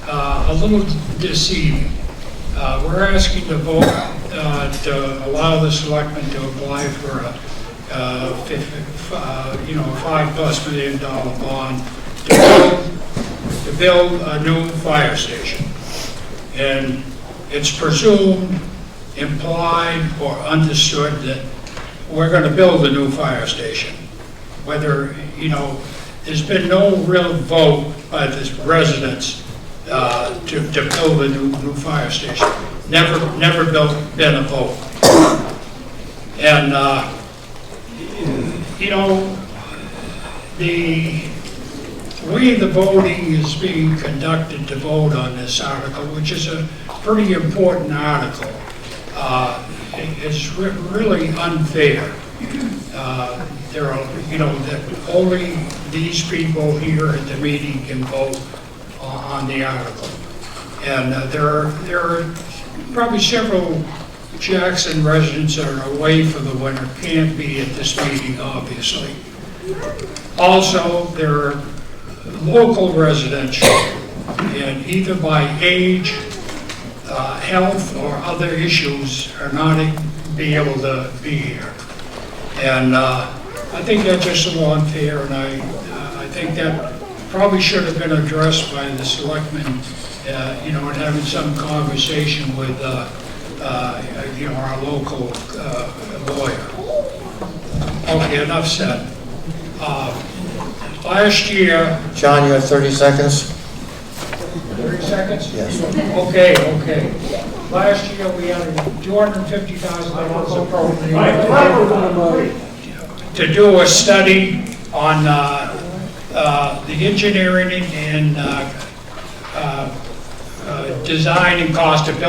A little deceiving. We're asking to vote to allow the selectmen to apply for a $5+ million bond to build a new fire station. And it's presumed, implied, or understood that we're going to build a new fire station. Whether, there's been no real vote by the residents to build a new fire station. Never been a vote. And, the way the voting is being conducted to vote on this article, which is a pretty important article, is really unfair. There are, that only these people here at the meeting can vote on the article. And there are probably several Jackson residents that are away for the winter, can't be at this meeting, obviously. Also, there are local residential, and either by age, health, or other issues are not be able to be here. And I think that's just a little unfair, and I think that probably should have been addressed by the selectmen, and having some conversation with, our local lawyer. Okay, enough said. Last year... John, you have 30 seconds. 30 seconds? Yes. Okay. Last year we had $250,000 appropriated to do a study on the engineering and design and cost of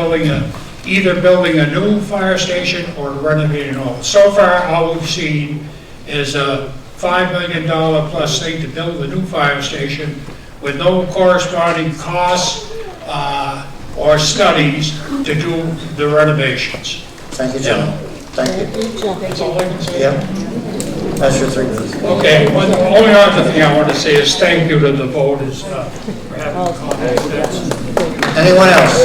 either building a new fire station or renovating an old. So far, all we've seen is a $5 million plus thing to build a new fire station with no corresponding costs or studies to do the renovations. Thank you, John. Thank you. That's all I can say. Yep. That's your 3 minutes. Okay, well, the only other thing I want to say is thank you to the voters for having contacted. Anyone else?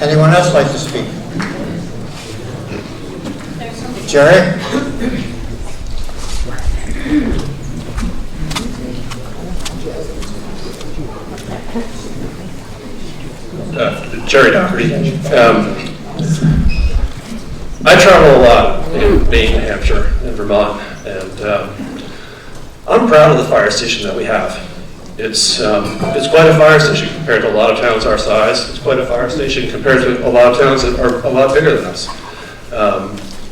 Anyone else like to speak? Jerry? Jerry Doherty. I travel a lot in Maine, New Hampshire, and Vermont, and I'm proud of the fire station that we have. It's quite a fire station compared to a lot of towns our size. It's quite a fire station compared to a lot of towns that are a lot bigger than us.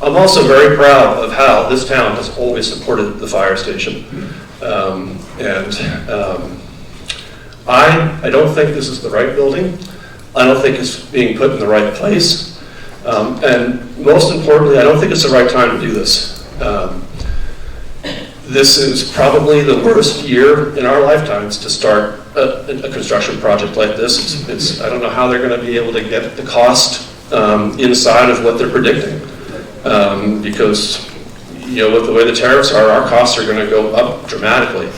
I'm also very proud of how this town has always supported the fire station. I don't think this is the right building. I don't think it's being put in the right place. And most importantly, I don't think it's the right time to do this. This is probably the worst year in our lifetimes to start a construction project like this. I don't know how they're going to be able to get the cost inside of what they're predicting. Because, with the way the tariffs are, our costs are going to go up dramatically.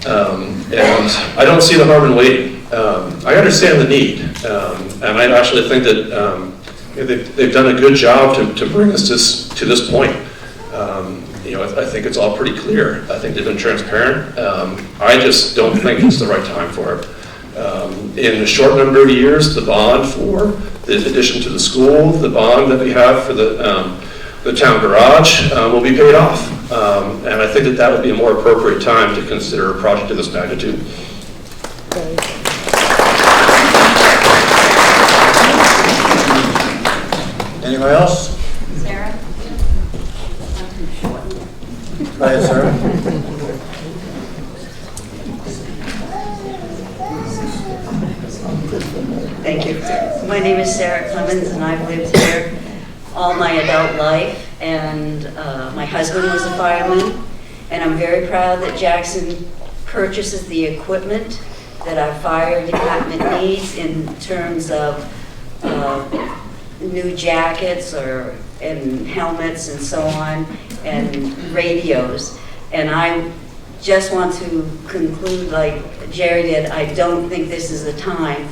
And I don't see the harm in waiting. I understand the need, and I actually think that they've done a good job to bring us to this point. I think it's all pretty clear. I think they've been transparent. I just don't think it's the right time for it. In a short number of years, the bond for the addition to the school, the bond that we have for the town garage will be paid off. And I think that would be a more appropriate time to consider a project of this magnitude. Anyone else? Sarah? Go ahead, Sarah. Thank you. My name is Sarah Clemens, and I've lived here all my adult life, and my husband was a fireman, and I'm very proud that Jackson purchases the equipment that our fire department needs in terms of new jackets and helmets and so on, and radios. And I just want to conclude like Jerry did, I don't think this is the time.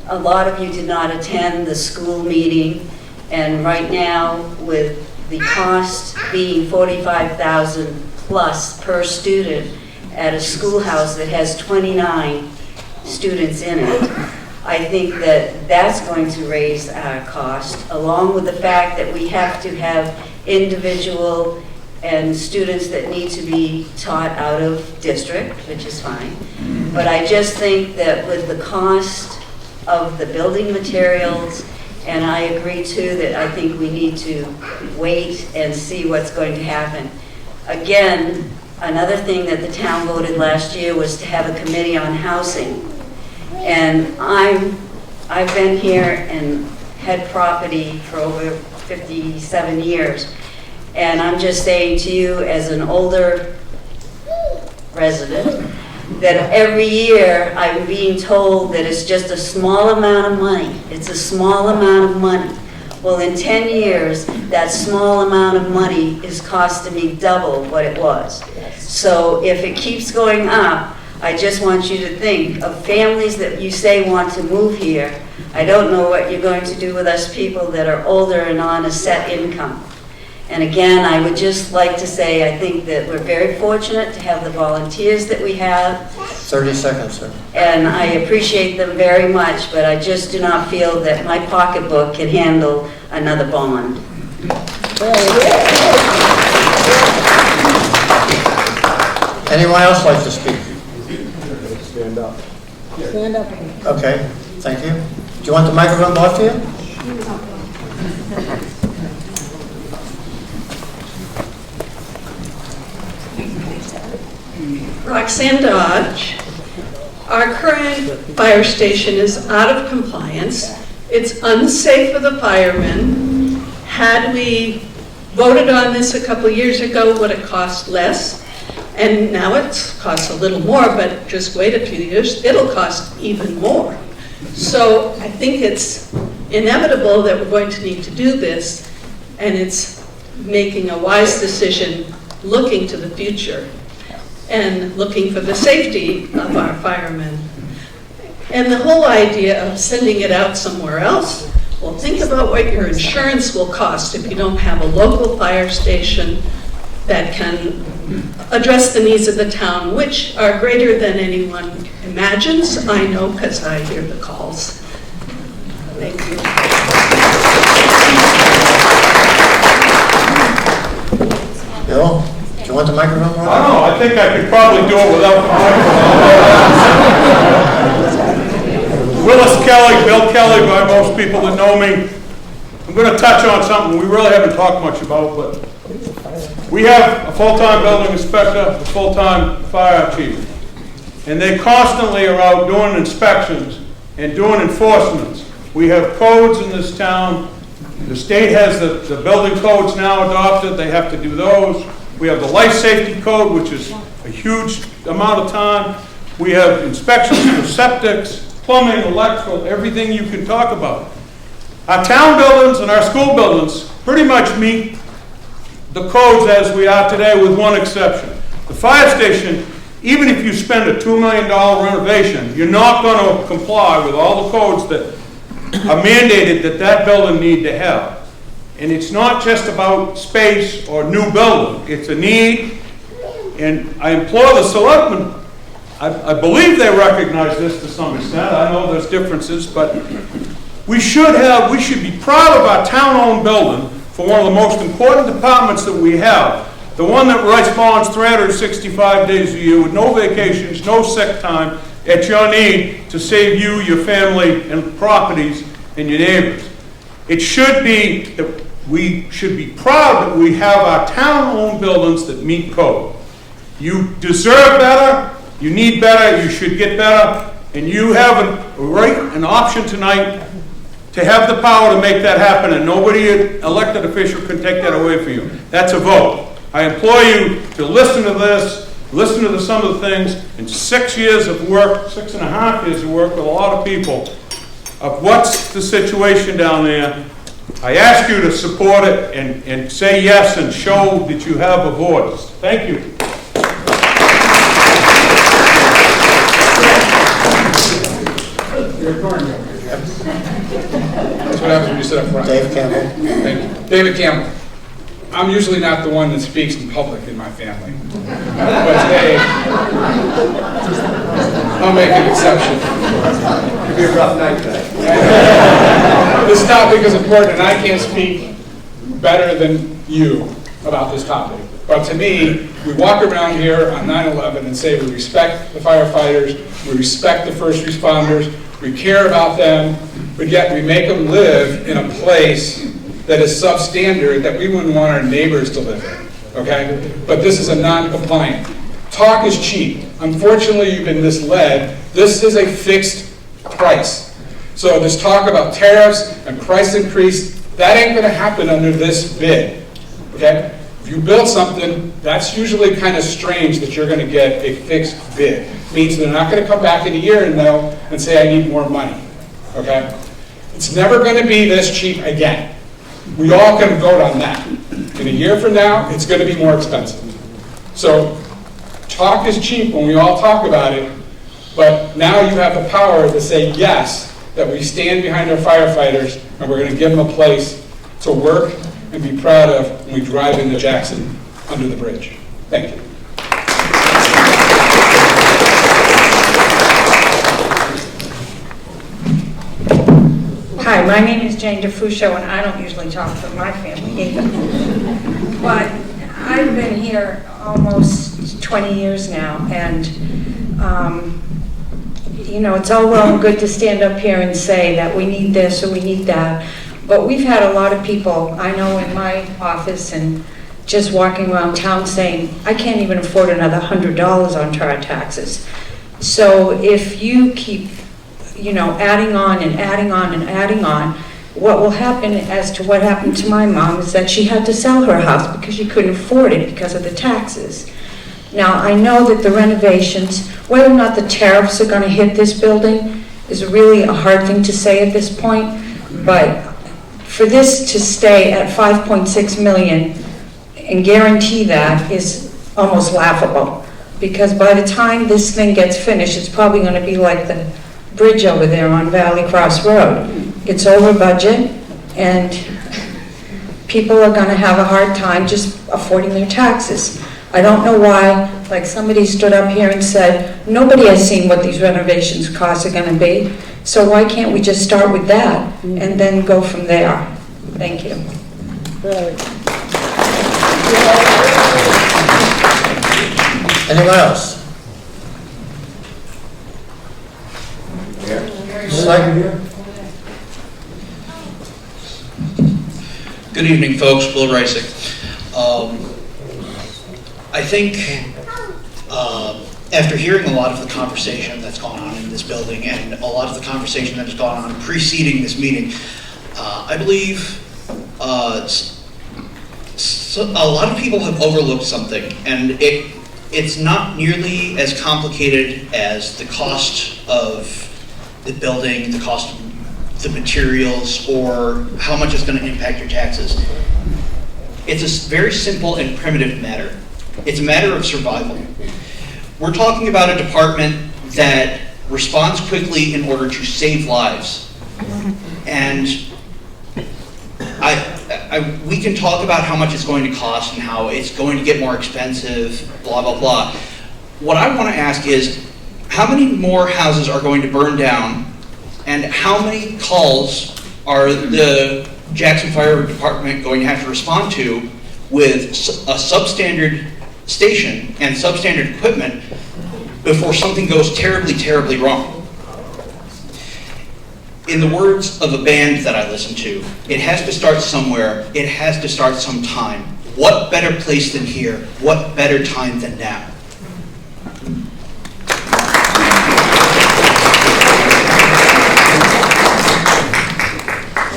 A lot of you did not attend the school meeting, and right now, with the cost being $45,000 plus per student at a schoolhouse that has 29 students in it, I think that that's going to raise our cost, along with the fact that we have to have individual and students that need to be taught out of district, which is fine. But I just think that with the cost of the building materials, and I agree too that I think we need to wait and see what's going to happen. Again, another thing that the town voted last year was to have a committee on housing. And I've been here and had property for over 57 years. And I'm just saying to you, as an older resident, that every year I'm being told that it's just a small amount of money. It's a small amount of money. Well, in 10 years, that small amount of money is costing me double what it was. So if it keeps going up, I just want you to think of families that you say want to move here. I don't know what you're going to do with us people that are older and on a set income. And again, I would just like to say, I think that we're very fortunate to have the volunteers that we have. 30 seconds, sir. And I appreciate them very much, but I just do not feel that my pocketbook can handle another bond. Anyone else like to speak? Stand up. Stand up. Okay, thank you. Do you want the microphone brought to you? Roxanne Dodge. Our current fire station is out of compliance. It's unsafe for the firemen. Had we voted on this a couple years ago, would it cost less? And now it costs a little more, but just wait a few years, it'll cost even more. So I think it's inevitable that we're going to need to do this, and it's making a wise decision, looking to the future and looking for the safety of our firemen. And the whole idea of sending it out somewhere else, well, think about what your insurance will cost if you don't have a local fire station that can address the needs of the town, which are greater than anyone imagines. I know because I hear the calls. Thank you. Bill, do you want the microphone brought? I don't know, I think I could probably do it without the microphone. Willis Kelly, Bill Kelly, by most people that know me. I'm going to touch on something we really haven't talked much about, but we have a full-time building inspector, a full-time fire chief. And they constantly are out doing inspections and doing enforcements. We have codes in this town. The state has the building codes now adopted. They have to do those. We have the life safety code, which is a huge amount of time. We have inspections for septics, plumbing, electrical, everything you can talk about. Our town buildings and our school buildings pretty much meet the codes as we are today, with one exception. The fire station, even if you spend a $2 million renovation, you're not going to comply with all the codes that are mandated that building need to have. And it's not just about space or new building, it's a need. And I implore the selectmen, I believe they recognize this to some extent. I know there's differences, but we should be proud of our town-owned building for one of the most important departments that we have. The one that responds 365 days a year with no vacations, no sick time, at your need to save you, your family, and properties, and your neighbors. It should be, we should be proud that we have our town-owned buildings that meet code. You deserve better, you need better, you should get better, and you have a right, an option tonight to have the power to make that happen, and nobody elected official can take that away from you. That's a vote. I implore you to listen to this, listen to some of the things, in 6 years of work, 6.5 years of work with a lot of people, of what's the situation down there. I ask you to support it and say yes and show that you have a voice. Thank you. You're ignoring me. That's what happens when you sit up front. Dave Campbell. Thank you. David Campbell. I'm usually not the one that speaks in public in my family. But today, I'll make an exception. It'll be a rough night tonight. This topic is important, and I can't speak better than you about this topic. But to me, we walk around here on 9/11 and say we respect the firefighters, we respect the first responders, we care about them, but yet we make them live in a place that is substandard that we wouldn't want our neighbors to live in, okay? But this is a non-compliant. Talk is cheap. Unfortunately, you've been misled. This is a fixed price. So this talk about tariffs and price increase, that ain't gonna happen under this bid, okay? If you build something, that's usually kind of strange that you're gonna get a fixed bid. Means they're not gonna come back in a year and say, I need more money, okay? It's never gonna be this cheap again. We all can vote on that. In a year from now, it's gonna be more expensive. So talk is cheap when we all talk about it, but now you have the power to say yes, that we stand behind our firefighters and we're gonna give them a place to work and be proud of when we drive into Jackson under the bridge. Thank you. Hi, my name is Jane DeFuscio, and I don't usually talk for my family either. But I've been here almost 20 years now, and you know, it's all well and good to stand up here and say that we need this or we need that, but we've had a lot of people, I know in my office and just walking around town saying, I can't even afford another $100 on tar taxes. So if you keep, you know, adding on and adding on and adding on, what will happen as to what happened to my mom is that she had to sell her house because she couldn't afford it because of the taxes. Now, I know that the renovations, whether or not the tariffs are going to hit this building is really a hard thing to say at this point, but for this to stay at 5.6 million and guarantee that is almost laughable, because by the time this thing gets finished, it's probably going to be like the bridge over there on Valley Cross Road. It's over budget, and people are going to have a hard time just affording their taxes. I don't know why, like somebody stood up here and said, nobody has seen what these renovations costs are going to be, so why can't we just start with that and then go from there? Thank you. Anyone else? Good evening, folks. Bill Reisick. I think after hearing a lot of the conversation that's gone on in this building and a lot of the conversation that has gone on preceding this meeting, I believe a lot of people have overlooked something, and it's not nearly as complicated as the cost of the building, the cost of the materials, or how much it's going to impact your taxes. It's a very simple and primitive matter. It's a matter of survival. We're talking about a department that responds quickly in order to save lives. And we can talk about how much it's going to cost and how it's going to get more expensive, blah, blah, blah. What I want to ask is, how many more houses are going to burn down, and how many calls are the Jackson Fire Department going to have to respond to with a substandard station and substandard equipment before something goes terribly, terribly wrong? In the words of a band that I listen to, it has to start somewhere, it has to start sometime. What better place than here? What better time than now?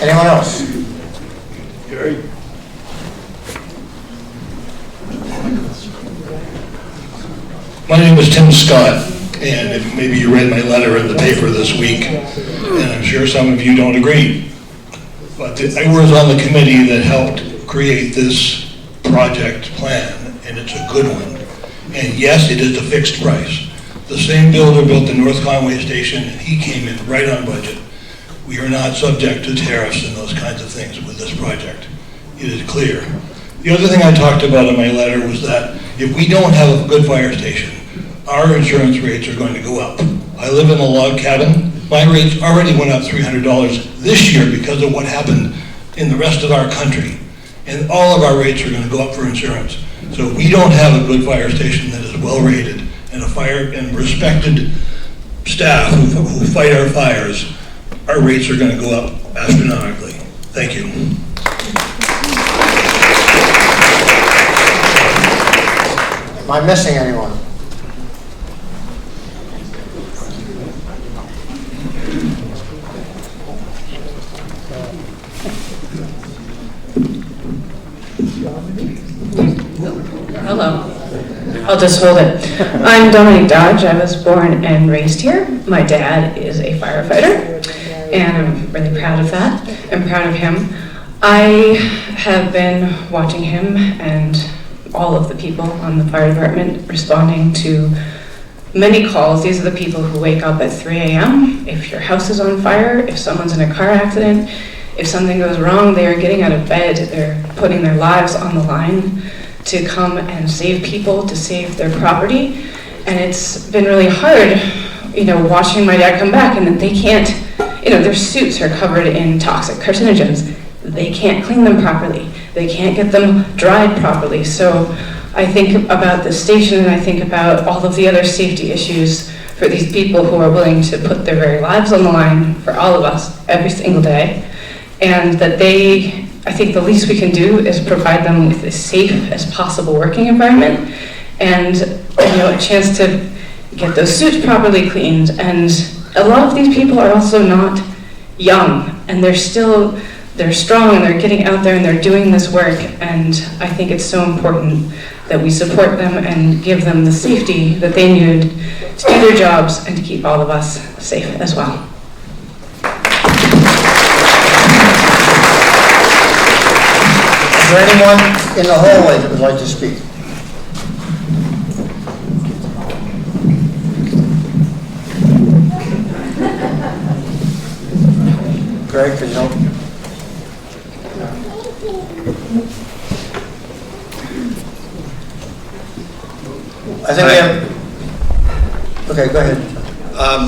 Anyone else? Gary? My name is Tim Scott, and maybe you read my letter in the paper this week, and I'm sure some of you don't agree. But I was on the committee that helped create this project plan, and it's a good one. And yes, it is a fixed price. The same builder built the North Conway Station, and he came in right on budget. We are not subject to tariffs and those kinds of things with this project. It is clear. The other thing I talked about in my letter was that if we don't have a good fire station, our insurance rates are going to go up. I live in a log cabin. My rates already went up $300 this year because of what happened in the rest of our country. And all of our rates are going to go up for insurance. So if we don't have a good fire station that is well rated and a fire and respected staff who fight our fires, our rates are going to go up astronomically. Thank you. Am I missing anyone? Hello. I'll just hold it. I'm Dominique Dodge. I was born and raised here. My dad is a firefighter, and I'm really proud of that. I'm proud of him. I have been watching him and all of the people on the fire department responding to many calls. These are the people who wake up at 3 a.m. If your house is on fire, if someone's in a car accident, if something goes wrong, they are getting out of bed, they're putting their lives on the line to come and save people, to save their property. And it's been really hard, watching my dad come back, and they can't, their suits are covered in toxic carcinogens. They can't clean them properly. They can't get them dried properly. So I think about the station, and I think about all of the other safety issues for these people who are willing to put their very lives on the line for all of us every single day. And that I think the least we can do is provide them with as safe as possible working environment and a chance to get those suits properly cleaned. And a lot of these people are also not young, and they're strong, and they're getting out there and they're doing this work. And I think it's so important that we support them and give them the safety that they need to do their jobs and to keep all of us safe as well. Is there anyone in the hallway that would like to speak? Greg, can you help? I think we have... Okay, go ahead.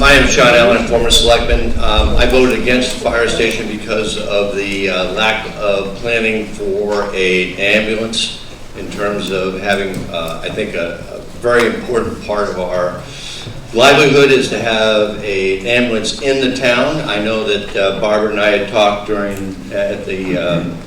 My name is John Allen, former selectman. I voted against the fire station because of the lack of planning for an ambulance in terms of having, I think, a very important part of our livelihood is to have an ambulance in the town. I know that Barbara and I had talked at the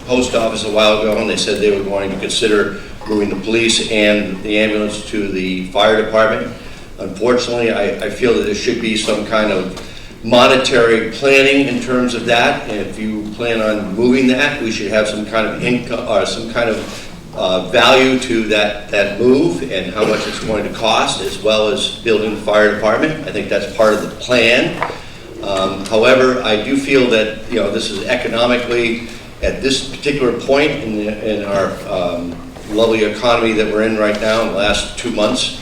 post office a while ago, and they said they were going to consider moving the police and the ambulance to the fire department. Unfortunately, I feel that there should be some kind of monetary planning in terms of that. And if you plan on moving that, we should have some kind of income or some kind of value to that move and how much it's going to cost, as well as building the fire department. I think that's part of the plan. However, I do feel that this is economically, at this particular point in our lovely economy that we're in right now in the last 2 months,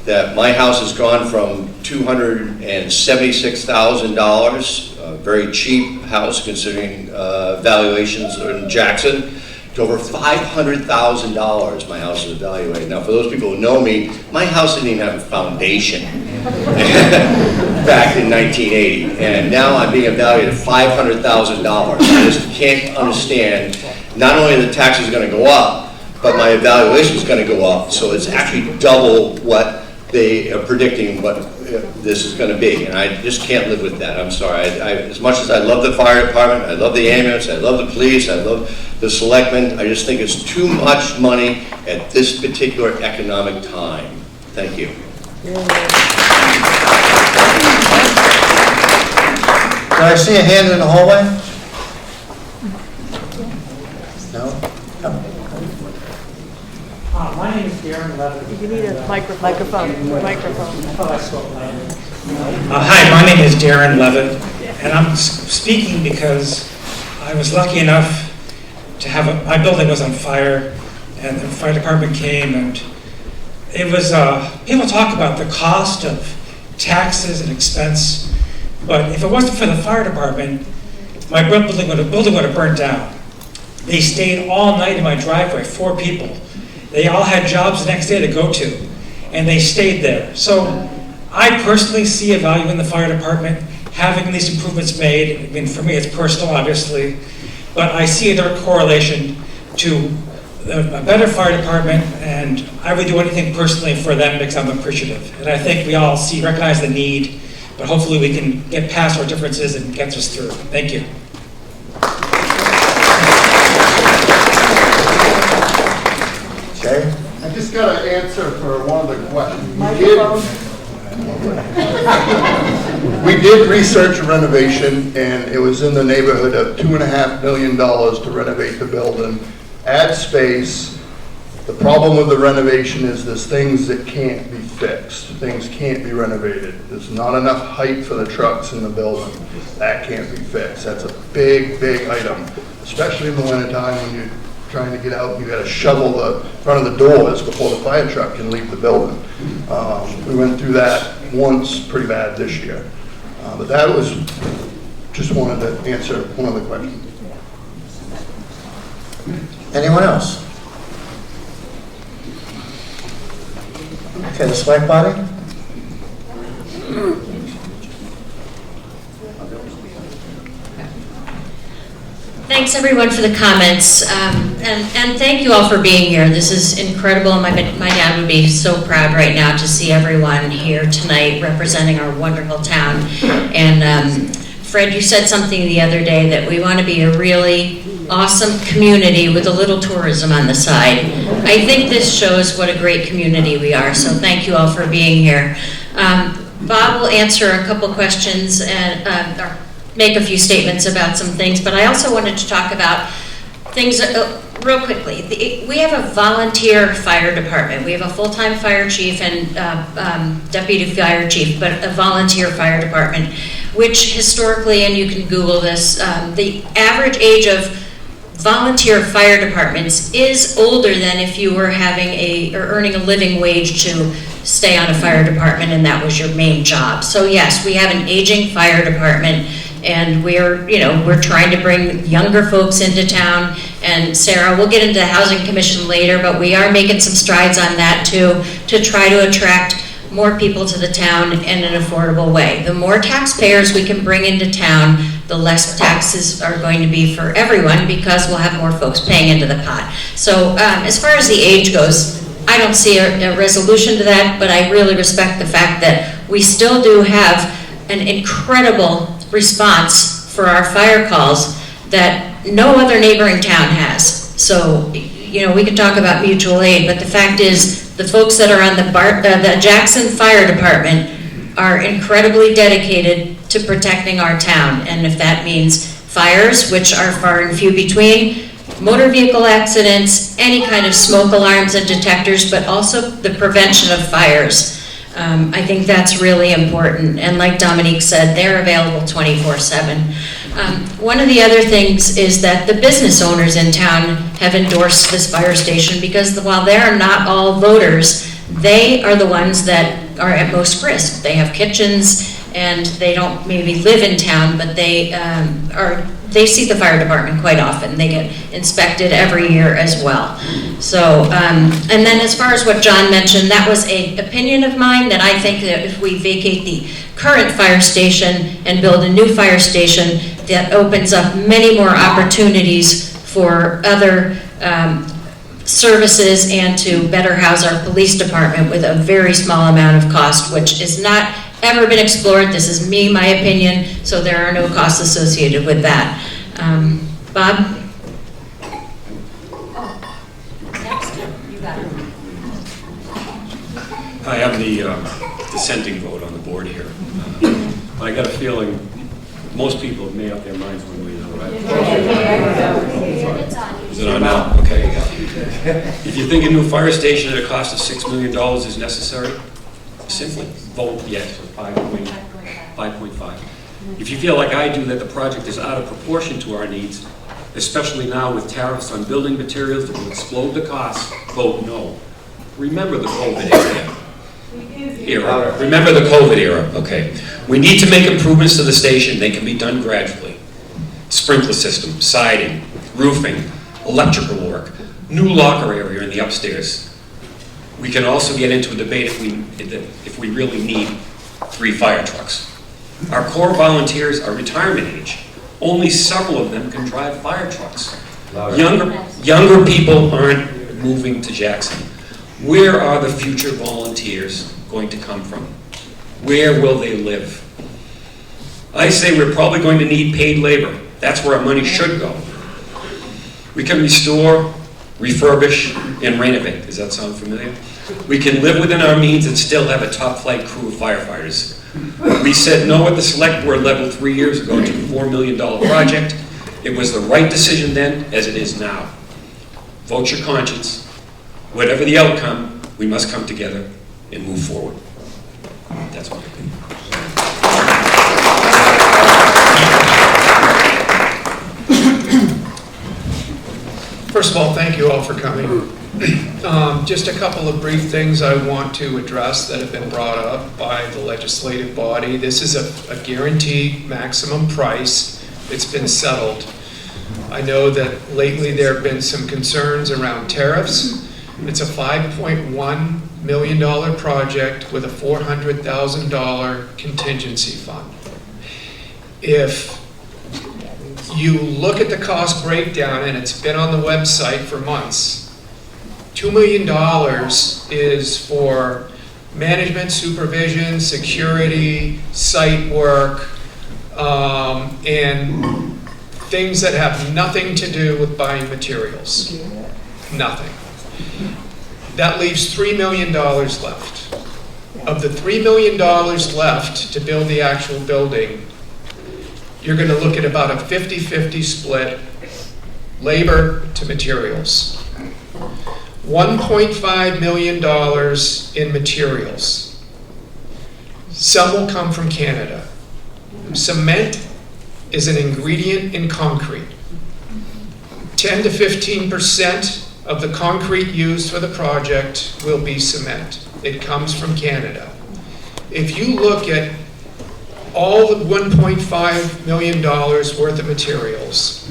that my house has gone from $276,000, a very cheap house considering valuations in Jackson, to over $500,000 my house is evaluated. Now, for those people who know me, my house didn't even have a foundation back in 1980, and now I'm being evaluated at $500,000. I just can't understand, not only are the taxes going to go up, but my evaluation is going to go up, so it's actually double what they are predicting what this is going to be, and I just can't live with that. I'm sorry. As much as I love the fire department, I love the ambulance, I love the police, I love the selectmen, I just think it's too much money at this particular economic time. Thank you. Did I see a hand in the hallway? No? My name is Darren Levitt. You need a microphone. Hi, my name is Darren Levitt, and I'm speaking because I was lucky enough to have my building was on fire, and the fire department came, and it was, people talk about the cost of taxes and expense. But if it wasn't for the fire department, my building would have burnt down. They stayed all night in my driveway, 4 people. They all had jobs the next day to go to, and they stayed there. So I personally see a value in the fire department having these improvements made. I mean, for me, it's personal, obviously, but I see a direct correlation to a better fire department, and I would do anything personally for them because I'm appreciative. And I think we all recognize the need, but hopefully we can get past our differences and get this through. Thank you. Okay? I just got an answer for one of the questions. We did research renovation, and it was in the neighborhood of $2.5 million to renovate the building. Add space. The problem with the renovation is there's things that can't be fixed. Things can't be renovated. There's not enough height for the trucks in the building. That can't be fixed. That's a big, big item, especially in the wintertime when you're trying to get out. You got to shovel the front of the doors before the fire truck can leave the building. We went through that once pretty bad this year. But that was, just wanted to answer one of the questions. Anyone else? Okay, the select body? Thanks everyone for the comments, and thank you all for being here. This is incredible. My dad would be so proud right now to see everyone here tonight representing our wonderful town. And Fred, you said something the other day that we want to be a really awesome community with a little tourism on the side. I think this shows what a great community we are, so thank you all for being here. Bob will answer a couple questions and or make a few statements about some things, but I also wanted to talk about things real quickly. We have a volunteer fire department. We have a full-time fire chief and deputy fire chief, but a volunteer fire department, which historically, and you can Google this, the average age of volunteer fire departments is older than if you were having or earning a living wage to stay on a fire department and that was your main job. So yes, we have an aging fire department, and we're trying to bring younger folks into town. And Sarah, we'll get into the Housing Commission later, but we are making some strides on that too, to try to attract more people to the town in an affordable way. The more taxpayers we can bring into town, the less taxes are going to be for everyone, because we'll have more folks paying into the pot. So as far as the age goes, I don't see a resolution to that, but I really respect the fact that we still do have an incredible response for our fire calls that no other neighboring town has. So, we can talk about mutual aid, but the fact is the folks that are on the Jackson Fire Department are incredibly dedicated to protecting our town. And if that means fires, which are far and few between, motor vehicle accidents, any kind of smoke alarms and detectors, but also the prevention of fires. I think that's really important. And like Dominique said, they're available 24/7. One of the other things is that the business owners in town have endorsed this fire station, because while they're not all voters, they are the ones that are at most risk. They have kitchens and they don't maybe live in town, but they see the fire department quite often. They get inspected every year as well. So, and then as far as what John mentioned, that was an opinion of mine, that I think that if we vacate the current fire station and build a new fire station, that opens up many more opportunities for other services and to better house our police department with a very small amount of cost, which is not ever been explored. This is my opinion, so there are no costs associated with that. Bob? I am the dissenting vote on the board here. I got a feeling most people have made up their minds one way or the other. Is it on now? Okay. If you think a new fire station at a cost of $6 million is necessary, simply vote yes for 5.5. If you feel like I do that the project is out of proportion to our needs, especially now with tariffs on building materials that will explode the costs, vote no. Remember the COVID exam. era. Remember the COVID era, okay. We need to make improvements to the station. They can be done gradually. Sprinkler system, siding, roofing, electrical work, new locker area in the upstairs. We can also get into a debate if we really need 3 fire trucks. Our core volunteers are retirement age. Only several of them can drive fire trucks. Younger people aren't moving to Jackson. Where are the future volunteers going to come from? Where will they live? I say we're probably going to need paid labor. That's where our money should go. We can restore, refurbish, and renovate. Does that sound familiar? We can live within our means and still have a top-flight crew of firefighters. We said no at the select board level 3 years ago to the $4 million project. It was the right decision then, as it is now. Vote your conscience. Whatever the outcome, we must come together and move forward. That's my opinion. First of all, thank you all for coming. Just a couple of brief things I want to address that have been brought up by the legislative body. This is a guaranteed maximum price. It's been settled. I know that lately there have been some concerns around tariffs. It's a $5.1 million project with a $400,000 contingency fund. If you look at the cost breakdown, and it's been on the website for months, $2 million is for management, supervision, security, site work, and things that have nothing to do with buying materials. Nothing. That leaves $3 million left. Of the $3 million left to build the actual building, you're going to look at about a 50-50 split, labor to materials. $1.5 million in materials. Some will come from Canada. Cement is an ingredient in concrete. 10 to 15% of the concrete used for the project will be cement. It comes from Canada. If you look at all the $1.5 million worth of materials,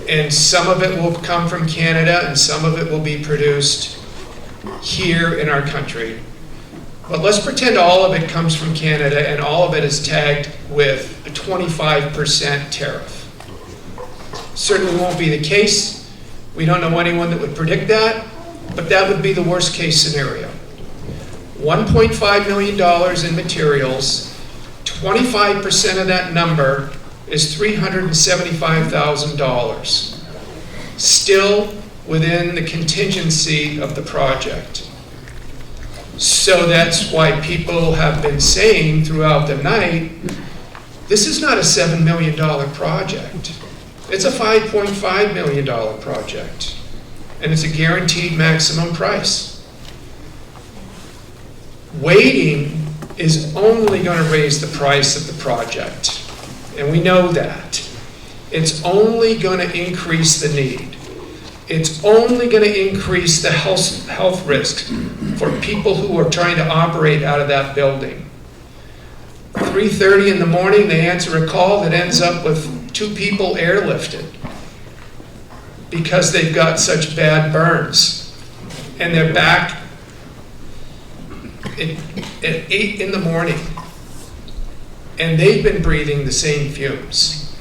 and some of it will come from Canada and some of it will be produced here in our country. But let's pretend all of it comes from Canada and all of it is tagged with a 25% tariff. Certainly won't be the case. We don't know anyone that would predict that, but that would be the worst case scenario. $1.5 million in materials, 25% of that number is $375,000, still within the contingency of the project. So that's why people have been saying throughout the night, this is not a $7 million project. It's a $5.5 million project, and it's a guaranteed maximum price. Waiting is only going to raise the price of the project. And we know that. It's only going to increase the need. It's only going to increase the health risk for people who are trying to operate out of that building. 3:30 in the morning, they answer a call that ends up with 2 people airlifted because they've got such bad burns. And they're back at 8 in the morning. And they've been breathing the same fumes.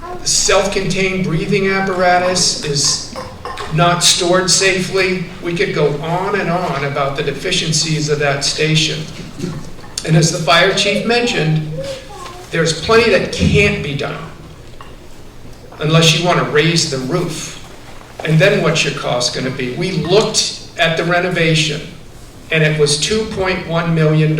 The self-contained breathing apparatus is not stored safely. We could go on and on about the deficiencies of that station. And as the fire chief mentioned, there's plenty that can't be done unless you want to raise the roof. And then what's your cost going to be? We looked at the renovation, and it was $2.1 million.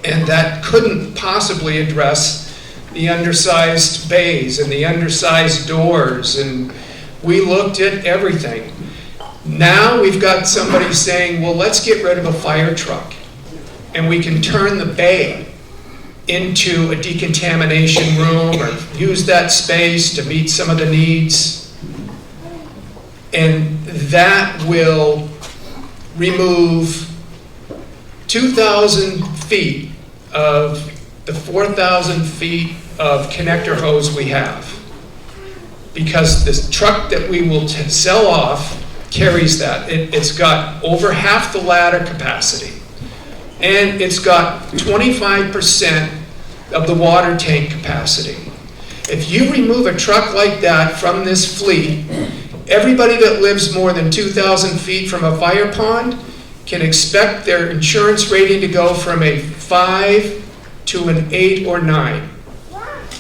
And that couldn't possibly address the undersized bays and the undersized doors, and we looked at everything. Now we've got somebody saying, well, let's get rid of a fire truck, and we can turn the bay into a decontamination room or use that space to meet some of the needs. And that will remove 2,000 feet of the 4,000 feet of connector hose we have. Because this truck that we will sell off carries that. It's got over half the ladder capacity. And it's got 25% of the water tank capacity. If you remove a truck like that from this fleet, everybody that lives more than 2,000 feet from a fire pond can expect their insurance rating to go from a 5 to an 8 or 9.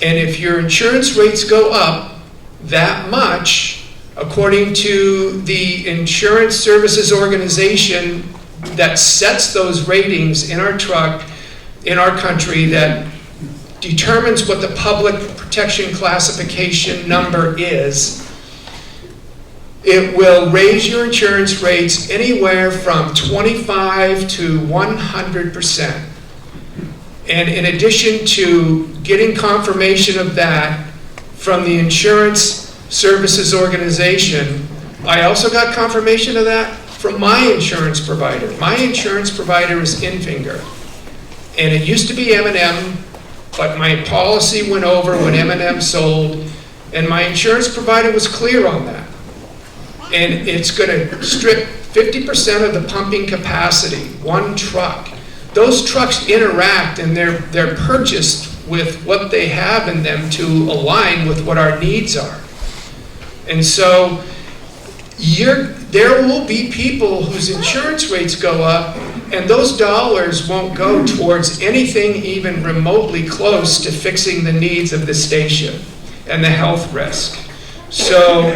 And if your insurance rates go up that much, according to the insurance services organization that sets those ratings in our truck, in our country, that determines what the public protection classification number is, it will raise your insurance rates anywhere from 25 to 100%. And in addition to getting confirmation of that from the insurance services organization, I also got confirmation of that from my insurance provider. My insurance provider is Infinger. And it used to be M&M, but my policy went over when M&M sold, and my insurance provider was clear on that. And it's going to strip 50% of the pumping capacity, one truck. Those trucks interact and they're purchased with what they have in them to align with what our needs are. And so there will be people whose insurance rates go up, and those dollars won't go towards anything even remotely close to fixing the needs of the station and the health risk. So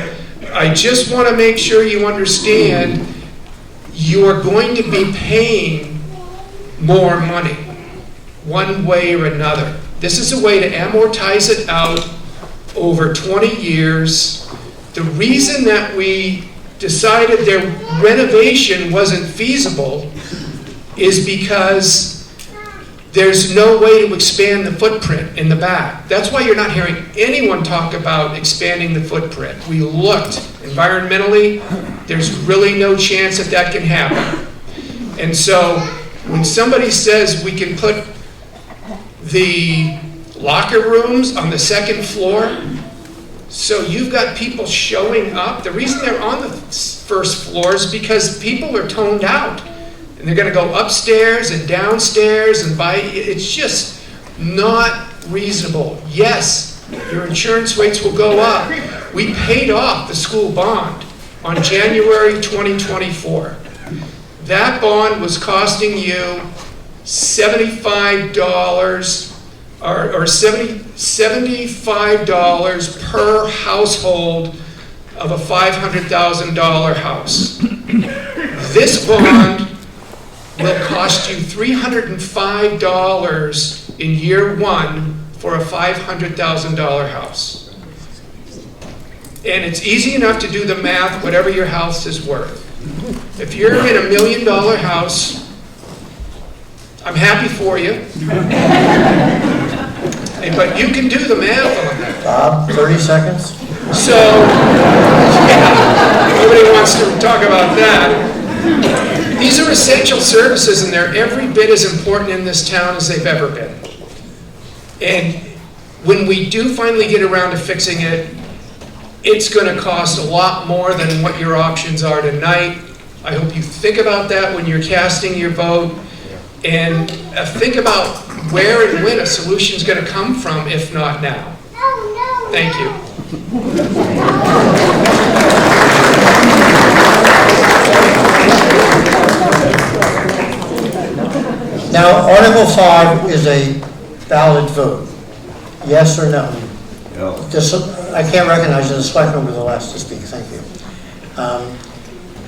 I just want to make sure you understand you're going to be paying more money one way or another. This is a way to amortize it out over 20 years. The reason that we decided their renovation wasn't feasible is because there's no way to expand the footprint in the back. That's why you're not hearing anyone talk about expanding the footprint. We looked environmentally, there's really no chance that that can happen. And so when somebody says we can put the locker rooms on the second floor, so you've got people showing up. The reason they're on the first floor is because people are toned out. And they're going to go upstairs and downstairs and buy. It's just not reasonable. Yes, your insurance rates will go up. We paid off the school bond on January 2024. That bond was costing you $75 or $75 per household of a $500,000 house. This bond will cost you $305 in year one for a $500,000 house. And it's easy enough to do the math, whatever your house is worth. If you're in $1 million house, I'm happy for you. But you can do the math on that. Bob, 30 seconds. So, yeah, nobody wants to talk about that. These are essential services, and they're every bit as important in this town as they've ever been. And when we do finally get around to fixing it, it's going to cost a lot more than what your options are tonight. I hope you think about that when you're casting your vote, and think about where and when a solution is going to come from, if not now. Thank you. Now, Article 5 is a valid vote. Yes or no? No. I can't recognize you. The selectman was the last to speak. Thank you.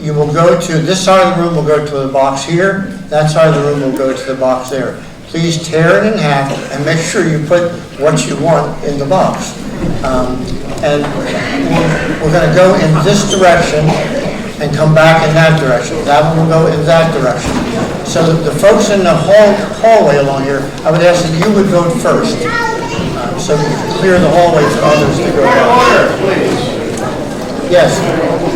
You will go to, this side of the room will go to the box here. That side of the room will go to the box there. Please tear it in half and make sure you put what you want in the box. And we're going to go in this direction and come back in that direction. That one will go in that direction. So the folks in the hallway along here, I would ask that you would vote first. So we can clear the hallway for others to go down. Order, please. Yes.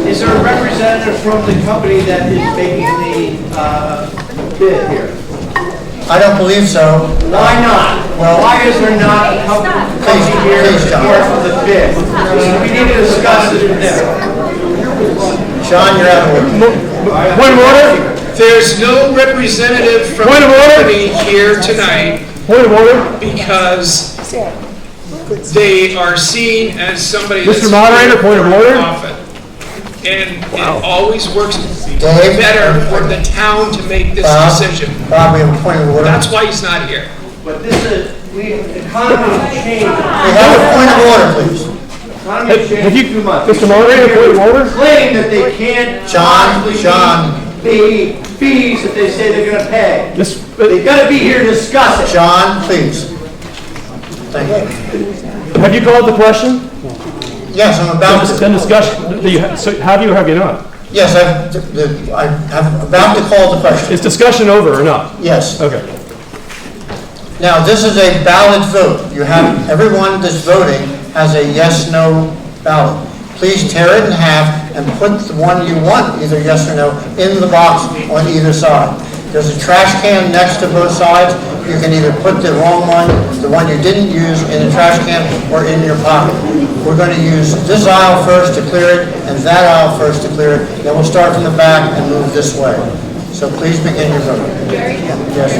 Is there a representative from the company that is making the bid here? I don't believe so. Why not? Well, Why is there not a company here please, John. for the bid? We need to discuss this with them. John, you're out of order. Point of order? There's no representative from Point the of order. company here tonight Point of order? because they are seen as somebody that's Mr. Moderator, point of order? often. And it always works better for the town to make this decision. Bob, we have a point of order. That's why he's not here. But this is, the economy has changed. We have a point of order, please. Economy has changed too much. Mr. Moderator, point of order? Claim that they can't John. the fees that they say they're gonna pay. They gotta be here to discuss it. John, please. Thank you. Have you called the question? Yes, I'm about to. Then discussion, so have you or have you not? Yes, I'm about to call the question. Is discussion over or not? Yes. Okay. Now, this is a ballot vote. You have, everyone that's voting has a yes/no ballot. Please tear it in half and put the one you want, either yes or no, in the box on either side. There's a trash can next to both sides. You can either put the wrong one, the one you didn't use, in the trash can or in your pocket. We're going to use this aisle first to clear it and that aisle first to clear it. Then we'll start from the back and move this way. So please begin your vote. Yes.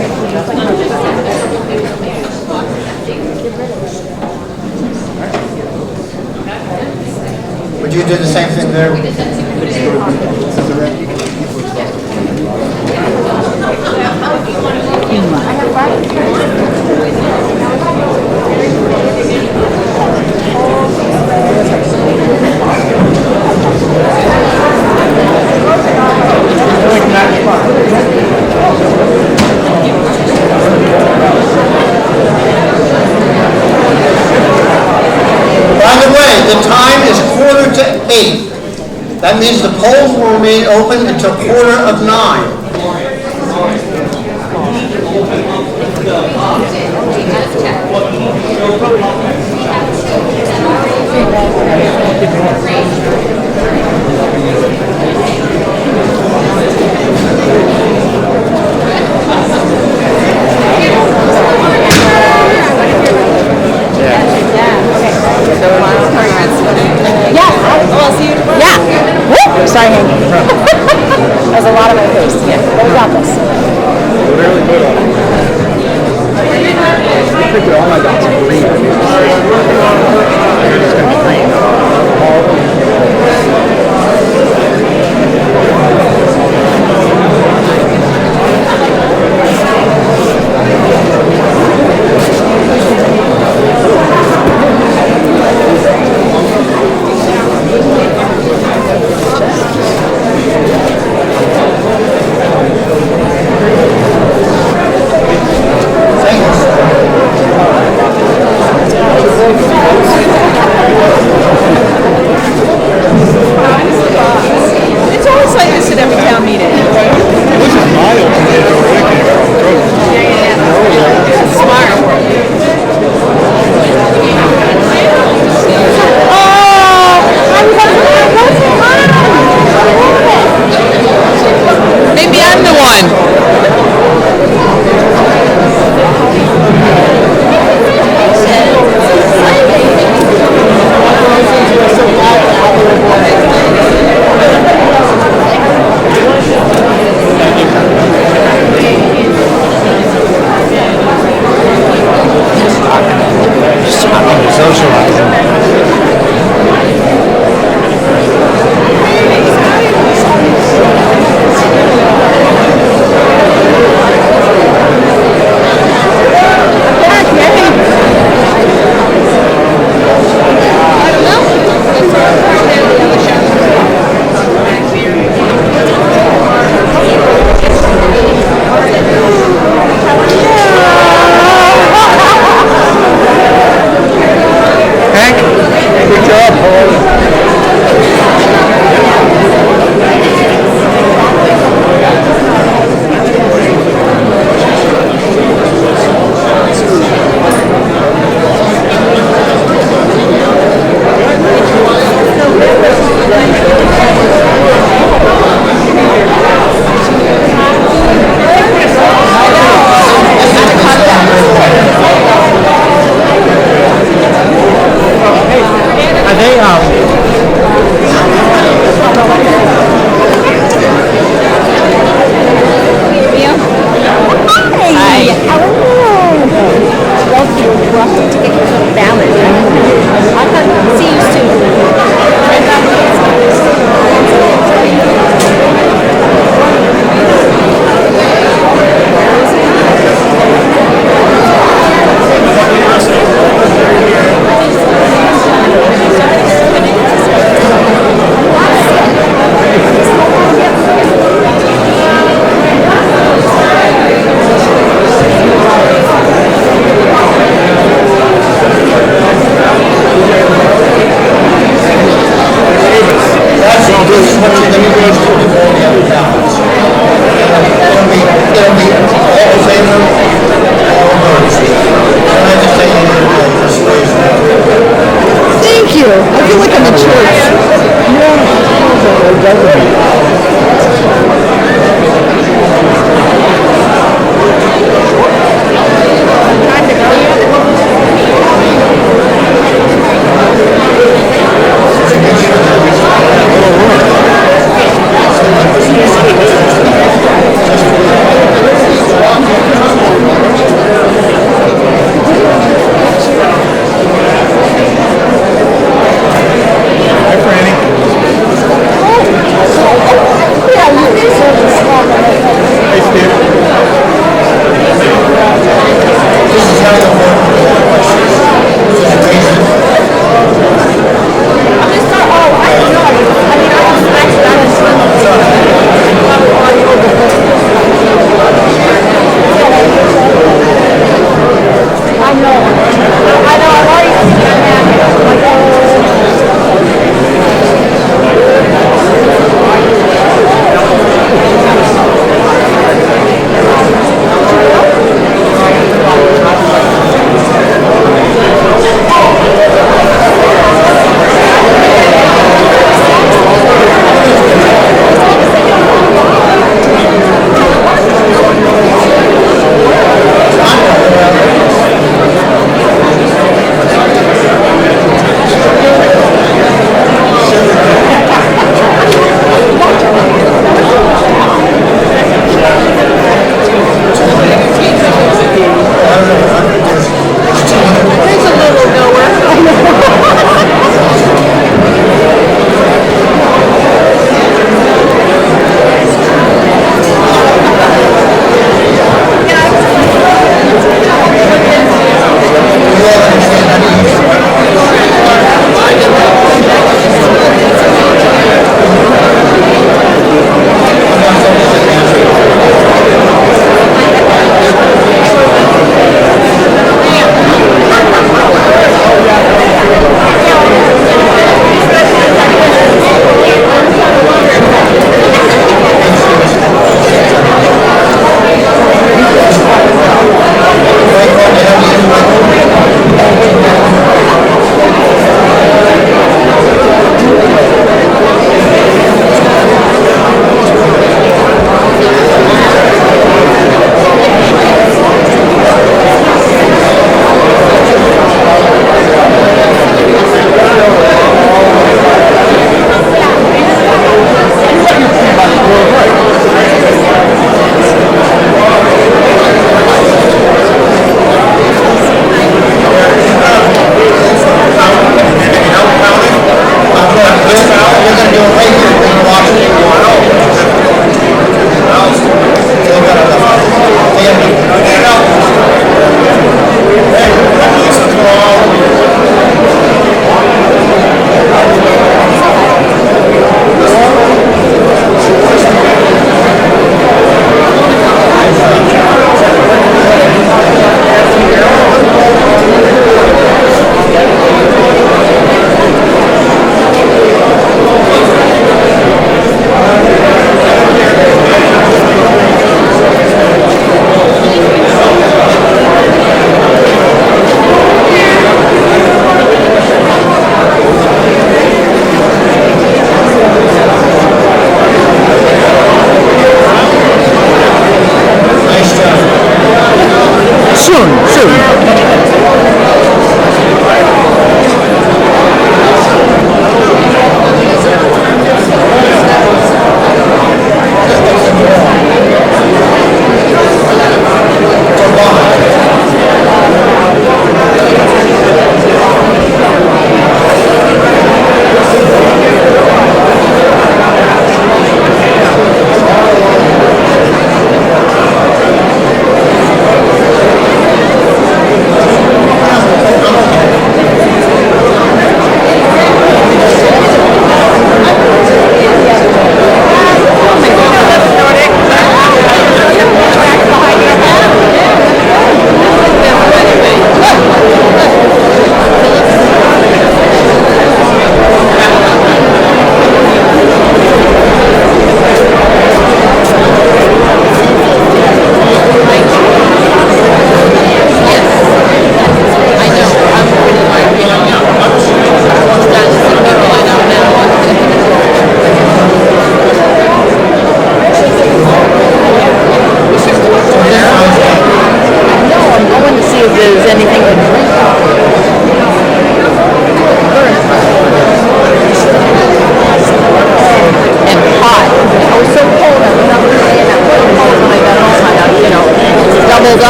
Would you do the same thing there? By the way, the time is 7:45. That means the polls will remain open until 8:45. Sorry, Hank. That was a lot of my face. Yeah. What was that?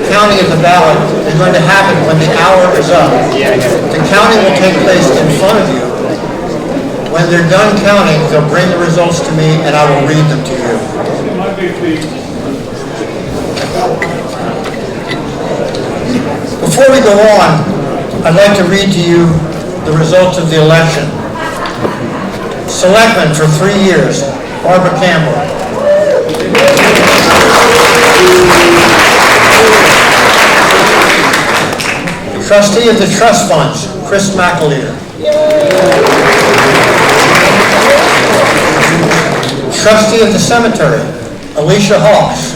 Counting of the ballot is going to happen when the hour is up. The counting will take place in front of you. When they're done counting, they'll bring the results to me and I will read them to you. Before we go on, I'd like to read to you the results of the election. Selectman for 3 years, Barbara Campbell. Trustee of the Trust Funds, Chris McAleer. Trustee of the Cemetery, Alicia Hawks.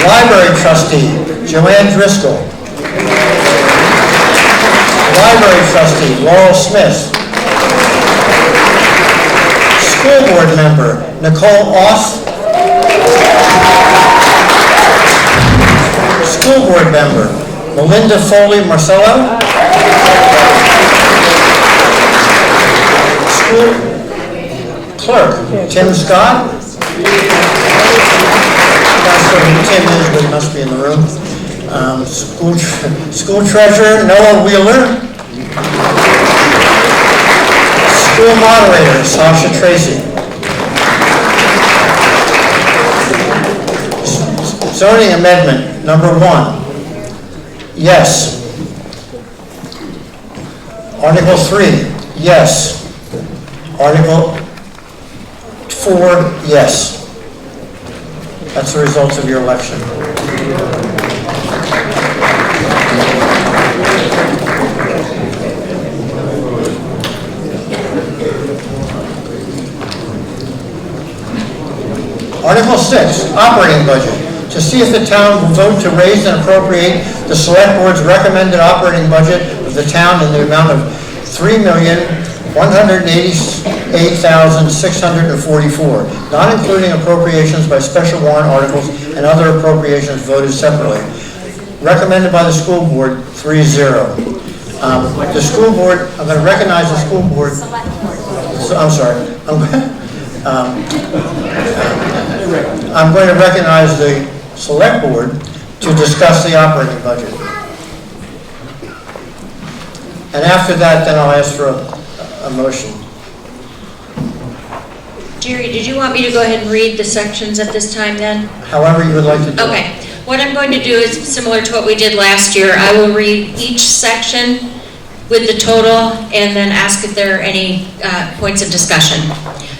Library Trustee, Joanne Driscoll. Library Trustee, Laurel Smith. School Board Member, Nicole Oss. School Board Member, Melinda Foley Marcello. School Clerk, Tim Scott. Not sure who Tim is, but he must be in the room. School Treasurer, Noah Wheeler. School Moderator, Sasha Tracy. Zoning Amendment, number 1. Yes. Article 3, yes. Article 4, yes. That's the results of your election. Article 6, operating budget. To see if the town will vote to raise and appropriate the select board's recommended operating budget of the town in the amount of $3,188,644, not including appropriations by special warrant articles and other appropriations voted separately. Recommended by the school board, 3-0. The school board, I'm going to recognize the school board. I'm sorry. I'm going to recognize the select board to discuss the operating budget. And after that, then I'll ask for a motion. Jerry, did you want me to go ahead and read the sections at this time then? However you would like to do it. Okay. What I'm going to do is similar to what we did last year. I will read each section with the total and then ask if there are any points of discussion.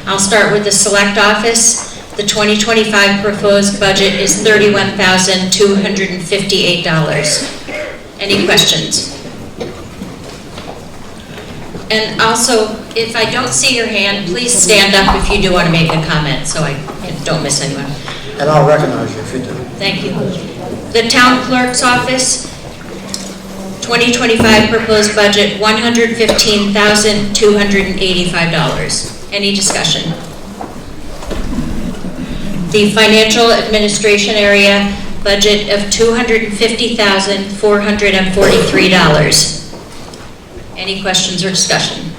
I'll start with the select office. The 2025 proposed budget is $31,258. Any questions? And also, if I don't see your hand, please stand up if you do want to make a comment, so I don't miss anyone. And I'll recognize you if you do. Thank you. The town clerk's office, 2025 proposed budget, $115,285. Any discussion? The financial administration area, budget of $250,443. Any questions or discussion?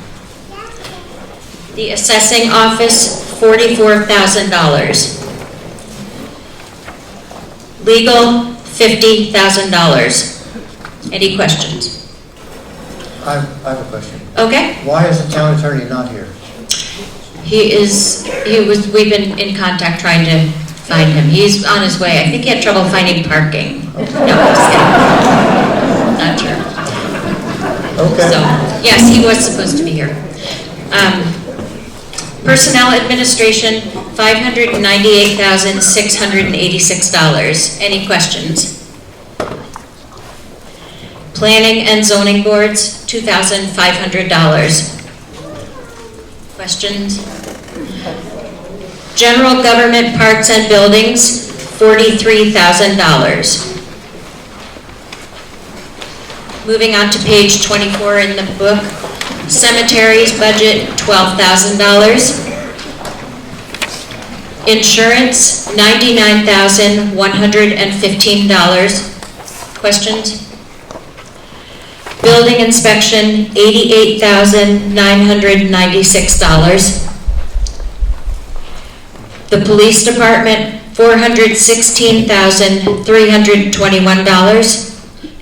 The assessing office, $44,000. Legal, $50,000. Any questions? I have a question. Okay. Why is the town attorney not here? We've been in contact trying to find him. He's on his way. I think he had trouble finding parking. No, I'm just kidding. Not sure. Okay. So, yes, he was supposed to be here. Personnel administration, $598,686. Any questions? Planning and zoning boards, $2,500. Questions? General government parks and buildings, $43,000. Moving on to page 24 in the book, cemeteries budget, $12,000. Insurance, $99,115. Questions? Building inspection, $88,996. The police department, $416,321.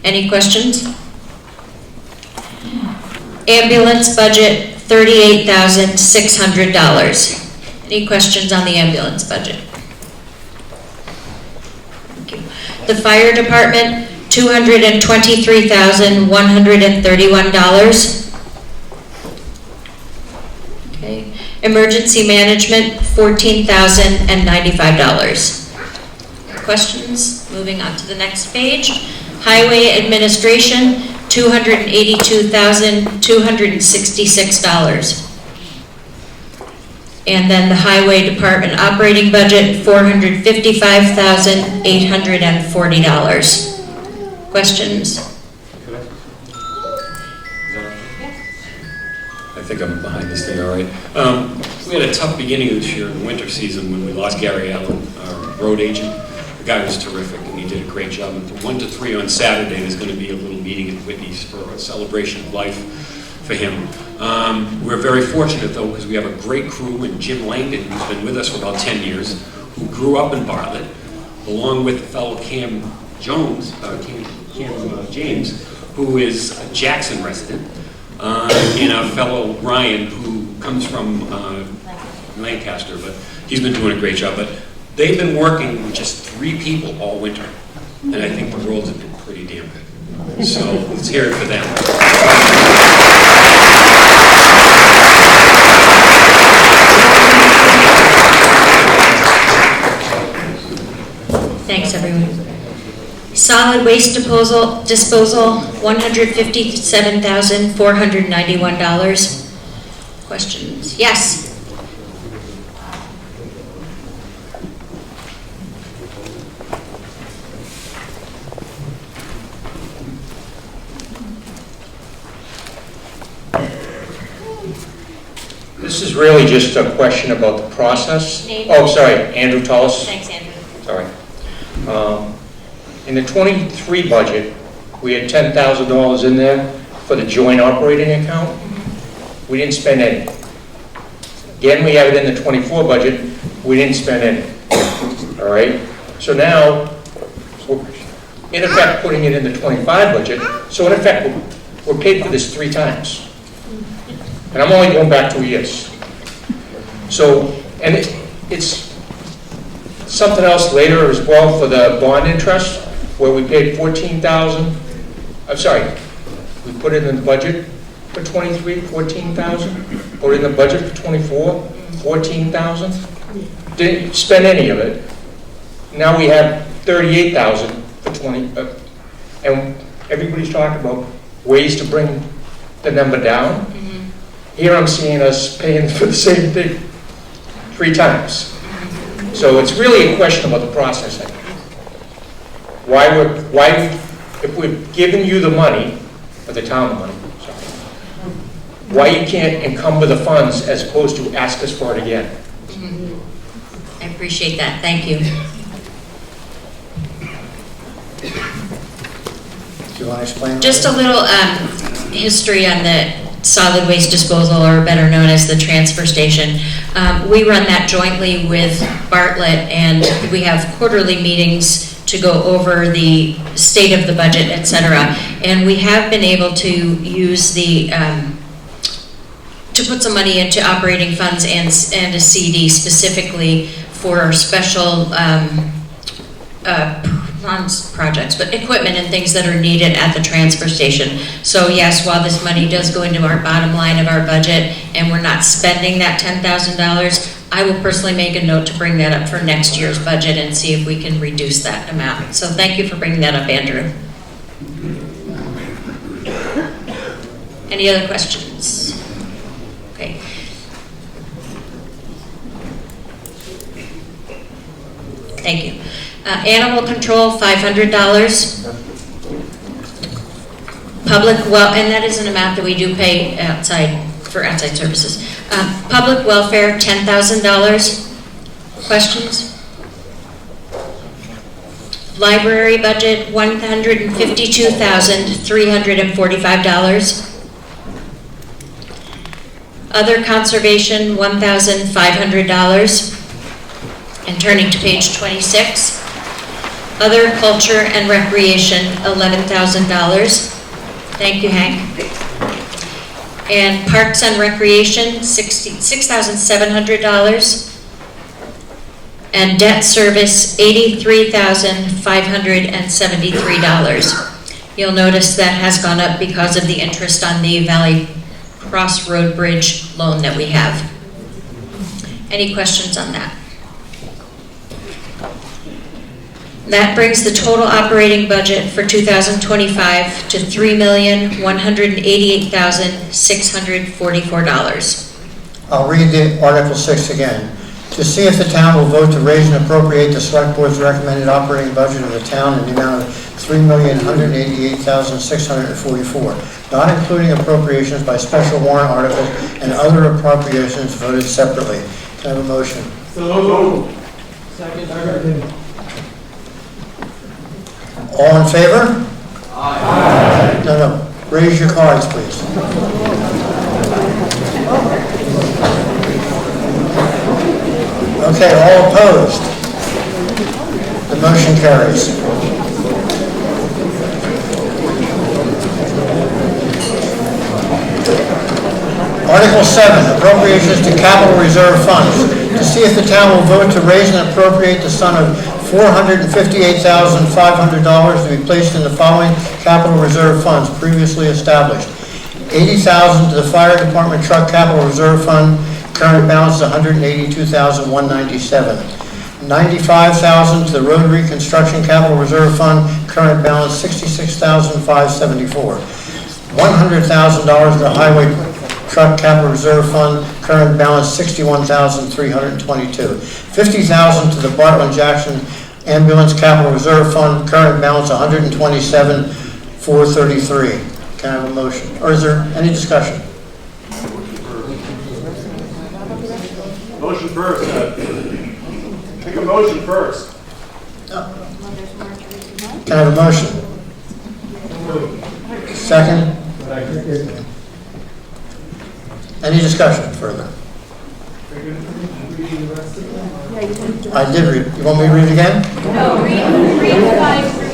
Any questions? Ambulance budget, $38,600. Any questions on the ambulance budget? Thank you. The fire department, $223,131. Okay. Emergency management, $14,095. Questions? Moving on to the next page. Highway administration, $282,266. And then the highway department operating budget, $455,840. Questions? I think I'm behind this thing all right. We had a tough beginning of this year in the winter season when we lost Gary Allen, our road agent. The guy was terrific and he did a great job. And from 1 to 3 on Saturday, there's going to be a little meeting at Whitney's for a celebration of life for him. We're very fortunate though because we have a great crew and Jim Langdon, who's been with us for about 10 years, who grew up in Bartlett, along with fellow Cam Jones, James, who is a Jackson resident, and our fellow Ryan, who comes from Lancaster, but he's been doing a great job. But they've been working with just 3 people all winter, and I think the roads have been pretty damn good. So let's hear it for them. Thanks, everyone. Solid waste disposal, $157,491. Questions? Yes. This is really just a question about the process. Name? Oh, sorry, Andrew Tullis. Thanks, Andrew. Sorry. In the 23 budget, we had $10,000 in there for the joint operating account. We didn't spend any. Again, we have it in the 24 budget. We didn't spend any. All right? So now, we're in effect putting it in the 25 budget. So in effect, we're paid for this 3 times. And I'm only going back 2 years. So, and it's something else later as well for the bond interest, where we paid 14,000. I'm sorry, we put it in the budget for 23, 14,000. Put it in the budget for 24, 14,000. Didn't spend any of it. Now we have 38,000 for 20, and everybody's talking about ways to bring the number down. Here I'm seeing us paying for the same thing 3 times. So it's really a question about the processing. If we've given you the money, or the town the money, sorry, why you can't encumber the funds as opposed to ask us for it again? I appreciate that, thank you. Do you want to explain? Just a little history on the solid waste disposal, or better known as the transfer station. We run that jointly with Bartlett, and we have quarterly meetings to go over the state of the budget, et cetera. And we have been able to use the, to put some money into operating funds and a CD specifically for special projects, but equipment and things that are needed at the transfer station. So yes, while this money does go into our bottom line of our budget and we're not spending that $10,000, I will personally make a note to bring that up for next year's budget and see if we can reduce that amount. So thank you for bringing that up, Andrew. Any other questions? Okay. Thank you. Animal control, $500. Public and that is an amount that we do pay outside for outside services. Public welfare, $10,000. Questions? Library budget, $152,345. Other conservation, $1,500. And turning to page 26. Other culture and recreation, $11,000. Thank you, Hank. And parks and recreation, $6,700. And debt service, $83,573. You'll notice that has gone up because of the interest on the Valley Cross Road Bridge loan that we have. Any questions on that? That brings the total operating budget for 2025 to $3,188,644. I'll read the Article 6 again. To see if the town will vote to raise and appropriate the Select Board's recommended operating budget of the town in the amount of $3,188,644, not including appropriations by special warrant articles and other appropriations voted separately. Can I have a motion? So moved. Second. All in favor? Aye. No. Raise your cards, please. Okay, all opposed? The motion carries. Article 7, appropriations to capital reserve funds. To see if the town will vote to raise and appropriate the sum of $458,500 to be placed in the following capital reserve funds previously established. $80,000 to the fire department truck capital reserve fund, current balance is $182,197. $95,000 to the road reconstruction capital reserve fund, current balance $66,574. $100,000 to the highway truck capital reserve fund, current balance $61,322. $50,000 to the Bartlett Jackson ambulance capital reserve fund, current balance $127,433. Can I have a motion? Or is there any discussion? Motion first. Make a motion first. Can I have a motion? Second? Any discussion further? I did read. You want me to read it again? No, read 5 through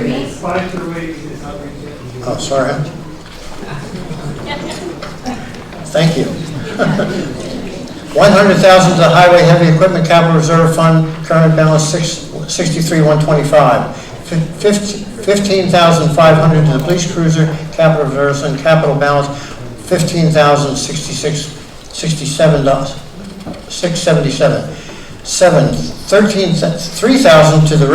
8. 5 through 8. Oh, sorry. Thank you. $100,000 to the Highway Heavy Equipment Capital Reserve Fund, current balance $63,125. $15,500 to the Police Cruiser Capital Reserve Fund, capital balance $15,067. $3,000 to the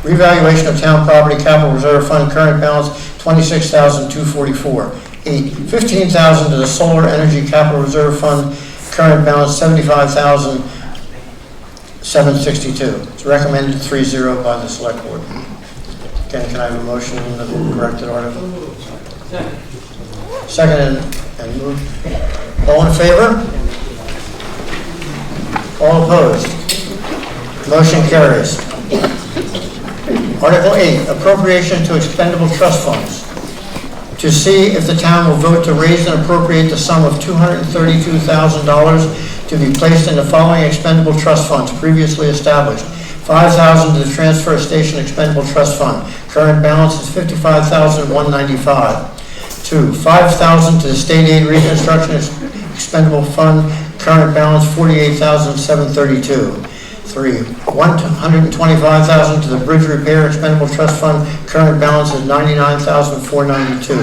revaluation of town property capital reserve fund, current balance $26,244. $15,000 to the solar energy capital reserve fund, current balance $75,762. It's recommended 3-0 by the select board. Again, can I have a motion on the corrected article? Second and moved. All in favor? All opposed? Motion carries. Article 8, appropriation to expendable trust funds. To see if the town will vote to raise and appropriate the sum of $232,000 to be placed in the following expendable trust funds previously established. $5,000 to the transfer station expendable trust fund. Current balance is $55,195. 2, $5,000 to the state aid reconstruction expendable fund. Current balance $48,732. 3, $125,000 to the bridge repair expendable trust fund. Current balance is $99,492.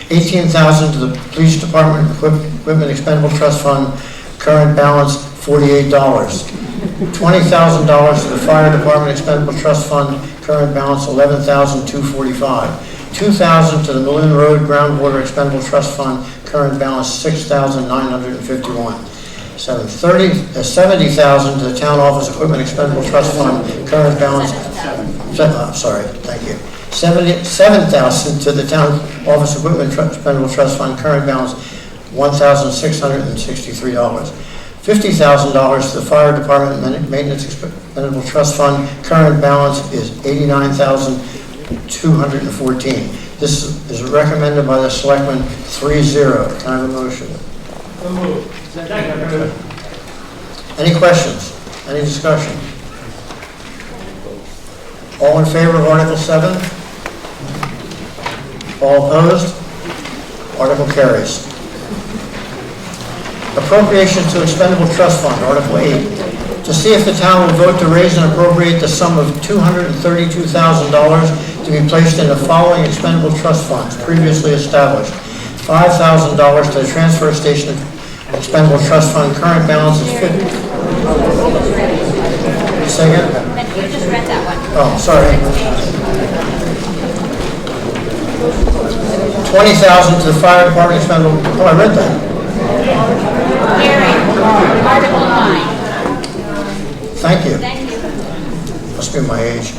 $18,000 to the police department equipment expendable trust fund. Current balance $48. $20,000 to the fire department expendable trust fund. Current balance $11,245. $2,000 to the Maloon Road groundwater expendable trust fund. Current balance $6,951. $70,000 to the town office equipment expendable trust fund. Current balance, $7,000 to the town office equipment expendable trust fund. Current balance $1,663. $50,000 to the fire department maintenance expendable trust fund. Current balance is $89,214. This is recommended by the selectmen 3-0. Can I have a motion? So moved. Second. Any questions? Any discussion? All in favor of Article 7? All opposed? Article carries. Appropriation to expendable trust fund, Article 8. To see if the town will vote to raise and appropriate the sum of $232,000 to be placed in the following expendable trust funds previously established. $5,000 to the transfer station expendable trust fund. Current balance is $50,000. Second? You just read that one. Oh, sorry. $20,000 to the fire department expendable. Oh, I read that. Gary, Article 9. Thank you. Thank you. Must be my age.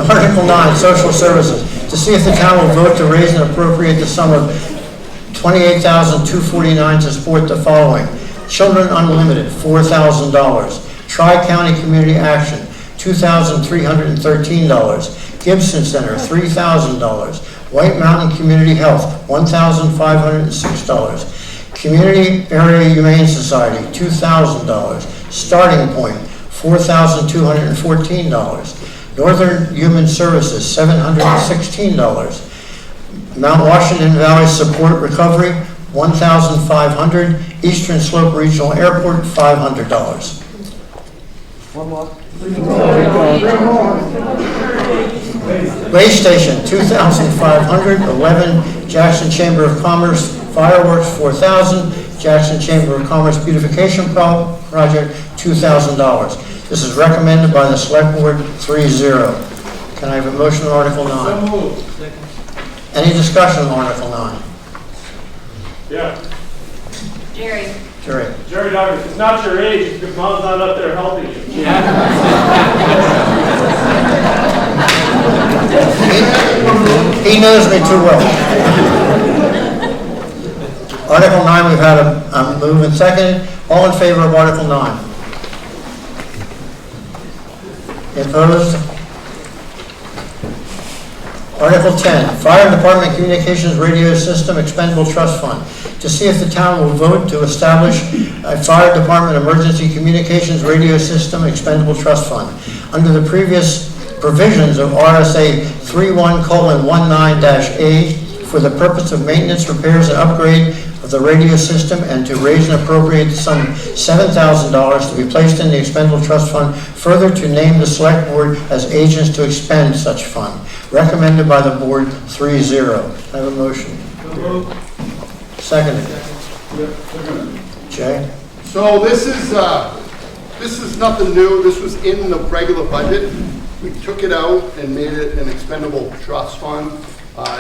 Article 9, social services. To see if the town will vote to raise and appropriate the sum of $28,249 to support the following. Children Unlimited, $4,000. Tri-County Community Action, $2,313. Gibson Center, $3,000. White Mountain Community Health, $1,506. Community Area Humane Society, $2,000. Starting Point, $4,214. Northern Human Services, $716. Mount Washington Valley Support Recovery, $1,500. Eastern Slope Regional Airport, $500. One more. Way Station, $2,500. 11, Jackson Chamber of Commerce Fireworks, $4,000. Jackson Chamber of Commerce Beautification Project, $2,000. This is recommended by the Select Board 3-0. Can I have a motion on Article 9? So moved. Any discussion on Article 9? Yeah. Jerry. Jerry Douglas, it's not your age, it's because mom's not up there helping you. He knows me too well. Article 9, we've had a move and seconded. All in favor of Article 9? Opposed? Article 10, Fire Department Communications Radio System Expendable Trust Fund. To see if the town will vote to establish a Fire Department Emergency Communications Radio System Expendable Trust Fund. Under the previous provisions of RSA 31:19-A for the purpose of maintenance, repairs, and upgrade of of the radio system and to raise and appropriate the sum of $7,000 to be placed in the expendable trust fund, further to name the select board as agents to expend such fund. Recommended by the board 3-0. I have a motion. Seconded. Jay? So this is nothing new. This was in the regular budget. We took it out and made it an expendable trust fund.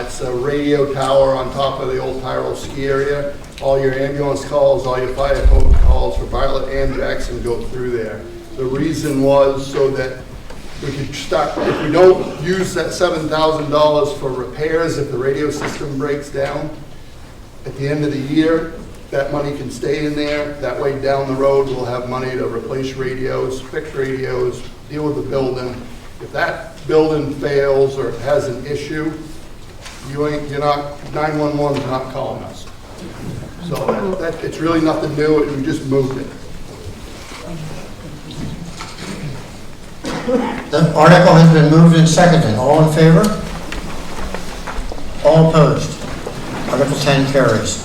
It's a radio tower on top of the old Tyrol ski area. All your ambulance calls, all your fire code calls for Bartlett and Jackson go through there. The reason was so that we could start, if we don't use that $7,000 for repairs, if the radio system breaks down, at the end of the year, that money can stay in there. That way down the road, we'll have money to replace radios, fix radios, deal with the building. If that building fails or has an issue, you're not, 911's not calling us. So it's really nothing new, we just moved it. The article has been moved and seconded. All in favor? All opposed? Article 10 carries.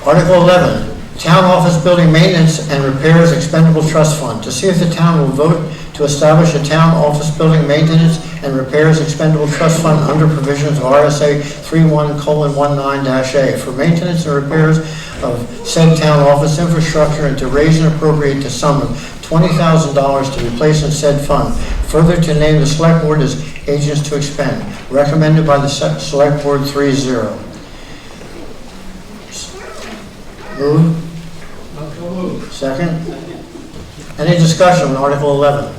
Article 11, Town Office Building Maintenance and Repairs Expendable Trust Fund. To see if the town will vote to establish a Town Office Building Maintenance and Repairs Expendable Trust Fund under provisions of RSA 31:19-A for maintenance and repairs of said town office infrastructure and to raise and appropriate the sum of $20,000 to be placed in said fund. Further, to name the select board as agents to expend. Recommended by the select board 3-0. Move. Second. Any discussion on Article 11?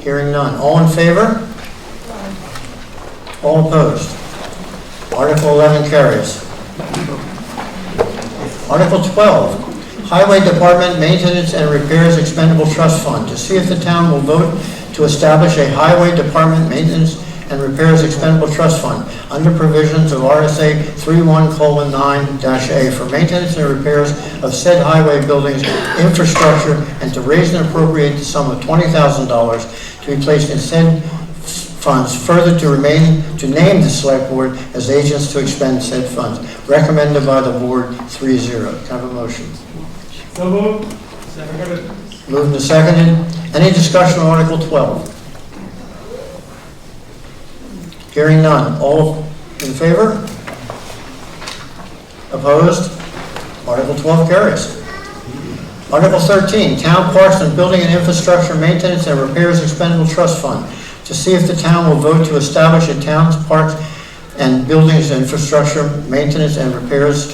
Hearing none. All in favor? All opposed? Article 11 carries. Article 12, Highway Department Maintenance and Repairs Expendable Trust Fund. To see if the town will vote to establish a Highway Department Maintenance and Repairs Expendable Trust Fund under provisions of RSA 31:9-A for maintenance and repairs of said highway buildings, infrastructure, and to raise and appropriate the sum of $20,000 to be placed in said funds, further to name the select board as agents to expend said funds. Recommended by the board 3-0. Can I have a motion? So moved. Seconded. Moved and seconded. Any discussion on Article 12? Hearing none. All in favor? Opposed? Article 12 carries. Article 13, Town Parks and Building and Infrastructure Maintenance and Repairs Expendable Trust Fund. To see if the town will vote to establish a town's parks and buildings infrastructure maintenance and repairs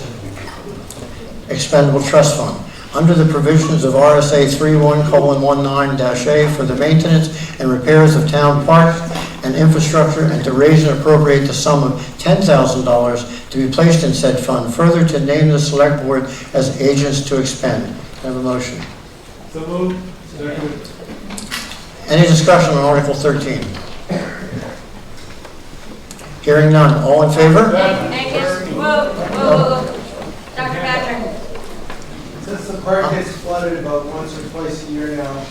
expendable trust fund under the provisions of RSA 31:19-A for the maintenance and repairs of town parks and infrastructure and to raise and appropriate the sum of $10,000 to be placed in said fund, further to name the select board as agents to expend. Can I have a motion? So moved. Seconded. Any discussion on Article 13? Hearing none. All in favor? Angus, whoa. Dr. Patrick. Since the park gets flooded about once or twice a year now,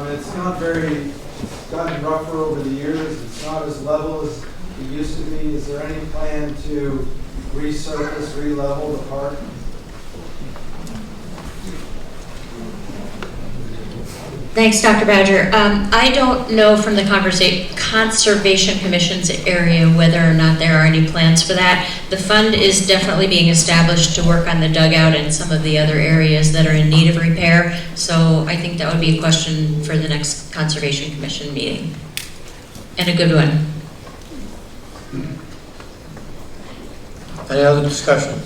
it's not very, it's gotten rougher over the years. It's not as level as it used to be. Is there any plan to resurface, re-level the park? Thanks, Dr. Badger. I don't know from the Conservation Commission's area whether or not there are any plans for that. The fund is definitely being established to work on the dugout and some of the other areas that are in need of repair. So I think that would be a question for the next Conservation Commission meeting. And a good one. Any other discussion?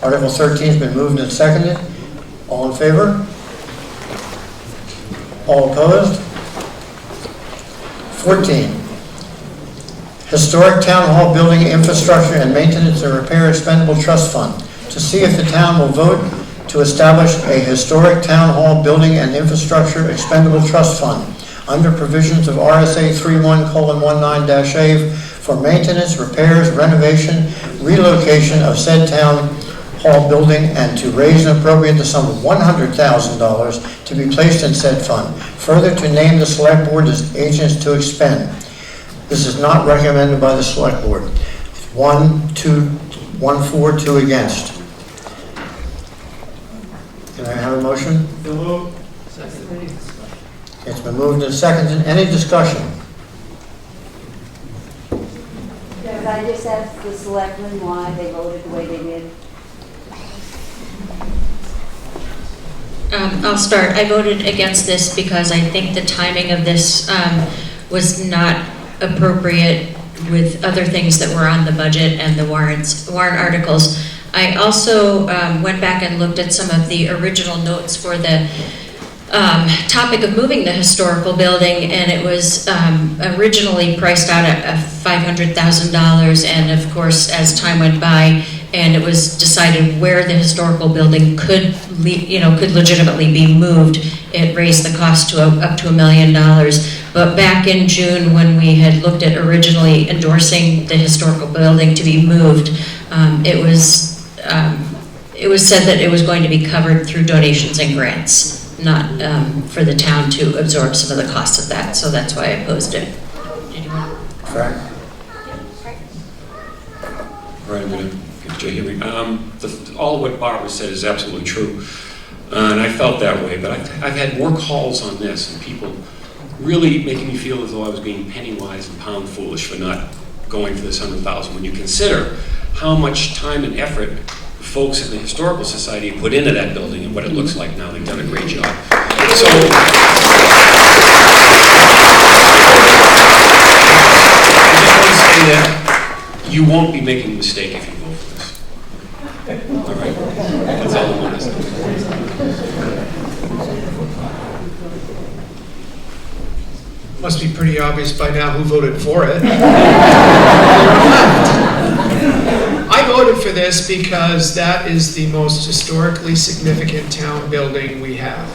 Article 13 has been moved and seconded. All in favor? All opposed? 14. Historic Town Hall Building Infrastructure and Maintenance and Repair Expendable Trust Fund. To see if the town will vote to establish a Historic Town Hall Building and Infrastructure Expendable Trust Fund under provisions of RSA 31:19-A for maintenance, repairs, renovation, relocation of said town hall building and to raise and appropriate the sum of $100,000 to be placed in said fund. Further, to name the select board as agents to expend. This is not recommended by the select board. 1 for, 2 against. Can I have a motion? It's been moved and seconded. Any discussion? Could I just ask the selectmen why they voted the way they did? I'll start. I voted against this because I think the timing of this was not appropriate with other things that were on the budget and the warrant articles. I also went back and looked at some of the original notes for the topic of moving the historical building, and it was originally priced out at $500,000, and of course, as time went by, and it was decided where the historical building could legitimately be moved, it raised the cost to up to $1 million. But back in June, when we had looked at originally endorsing the historical building to be moved, it was said that it was going to be covered through donations and grants, not for the town to absorb some of the costs of that. So that's why I opposed it. Frank? Right, I'm going to give Jay Healy. All of what Barbara said is absolutely true, and I felt that way, but I've had more calls on this and people really making me feel as though I was being penny wise and pound foolish for not going for this $100,000 when you consider how much time and effort the folks in the Historical Society put into that building and what it looks like now. They've done a great job. So, I just want to say that you won't be making a mistake if you vote for this. All right? That's all I want to say. Must be pretty obvious by now who voted for it. I voted for this because that is the most historically significant town building we have.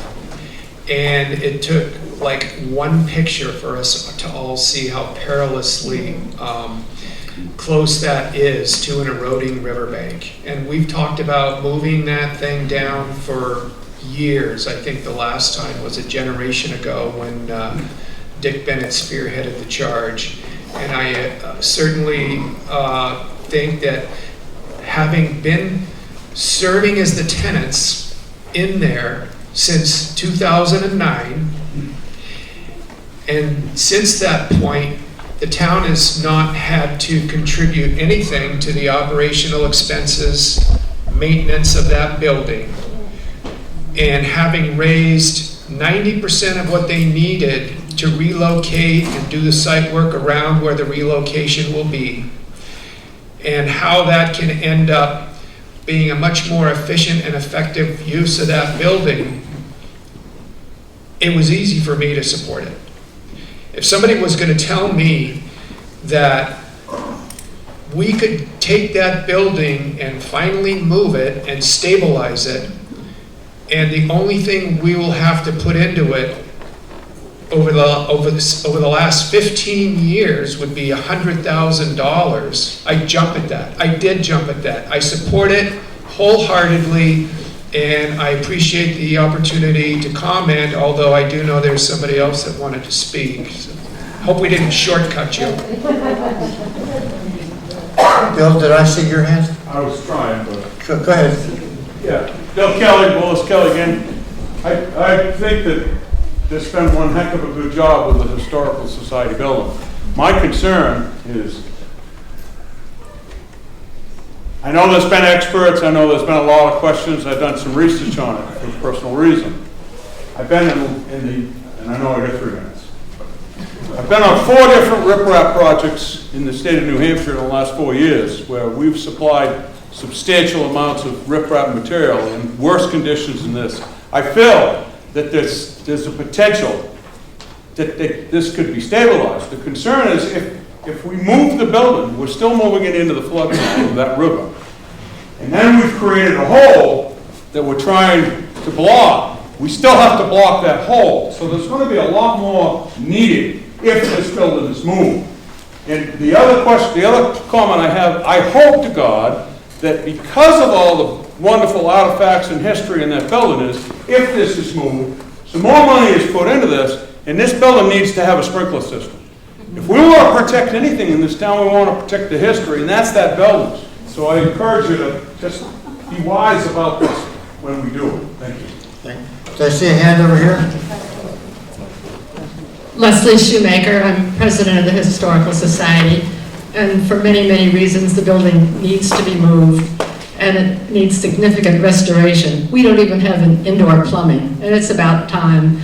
And it took like one picture for us to all see how perilously close that is to an eroding riverbank. And we've talked about moving that thing down for years. I think the last time was a generation ago when Dick Bennett spearheaded the charge. And I certainly think that having been serving as the tenants in there since 2009, and since that point, the town has not had to contribute anything to the operational expenses, maintenance of that building, and having raised 90% of what they needed to relocate and do the site work around where the relocation will be, and how that can end up being a much more efficient and effective use of that building, it was easy for me to support it. If somebody was going to tell me that we could take that building and finally move it and stabilize it, and the only thing we will have to put into it over the last 15 years would be $100,000, I jump at that. I did jump at that. I support it wholeheartedly, and I appreciate the opportunity to comment, although I do know there's somebody else that wanted to speak. So, hope we didn't shortcut you. Bill, did I see your hand? I was trying, but... Go ahead. Yeah, Bill Kelly, Willis Kelly again. I think that there's been one heck of a good job with the Historical Society building. My concern is, I know there's been experts, I know there's been a lot of questions, I've done some research on it for personal reason. I've been and I know I got 3 minutes. I've been on 4 different riprap projects in the state of New Hampshire in the last 4 years where we've supplied substantial amounts of riprap material in worse conditions than this. I feel that there's a potential that this could be stabilized. The concern is if we move the building, we're still moving it into the floodplain of that river. And then we've created a hole that we're trying to block. We still have to block that hole. So there's going to be a lot more needed if this building is moved. And the other comment I have, I hope to God that because of all the wonderful artifacts and history in that building is, if this is moved, some more money is put into this, and this building needs to have a sprinkler system. If we want to protect anything in this town, we want to protect the history, and that's that building. So I encourage you to just be wise about this when we do it. Thank you. Do I see a hand over here? Leslie Shoemaker, I'm president of the Historical Society, and for many, many reasons, the building needs to be moved, and it needs significant restoration. We don't even have an indoor plumbing, and it's about time.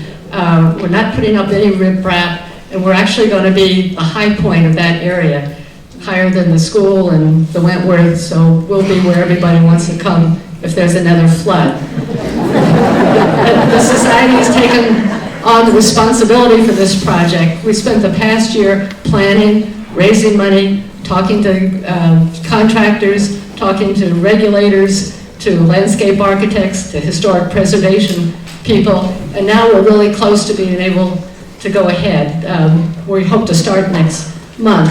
We're not putting up any riprap, and we're actually going to be the high point of that area, higher than the school and the Wentworth, so we'll be where everybody wants to come if there's another flood. The society has taken on the responsibility for this project. We spent the past year planning, raising money, talking to contractors, talking to regulators, to landscape architects, to historic preservation people, and now we're really close to being able to go ahead. We hope to start next month.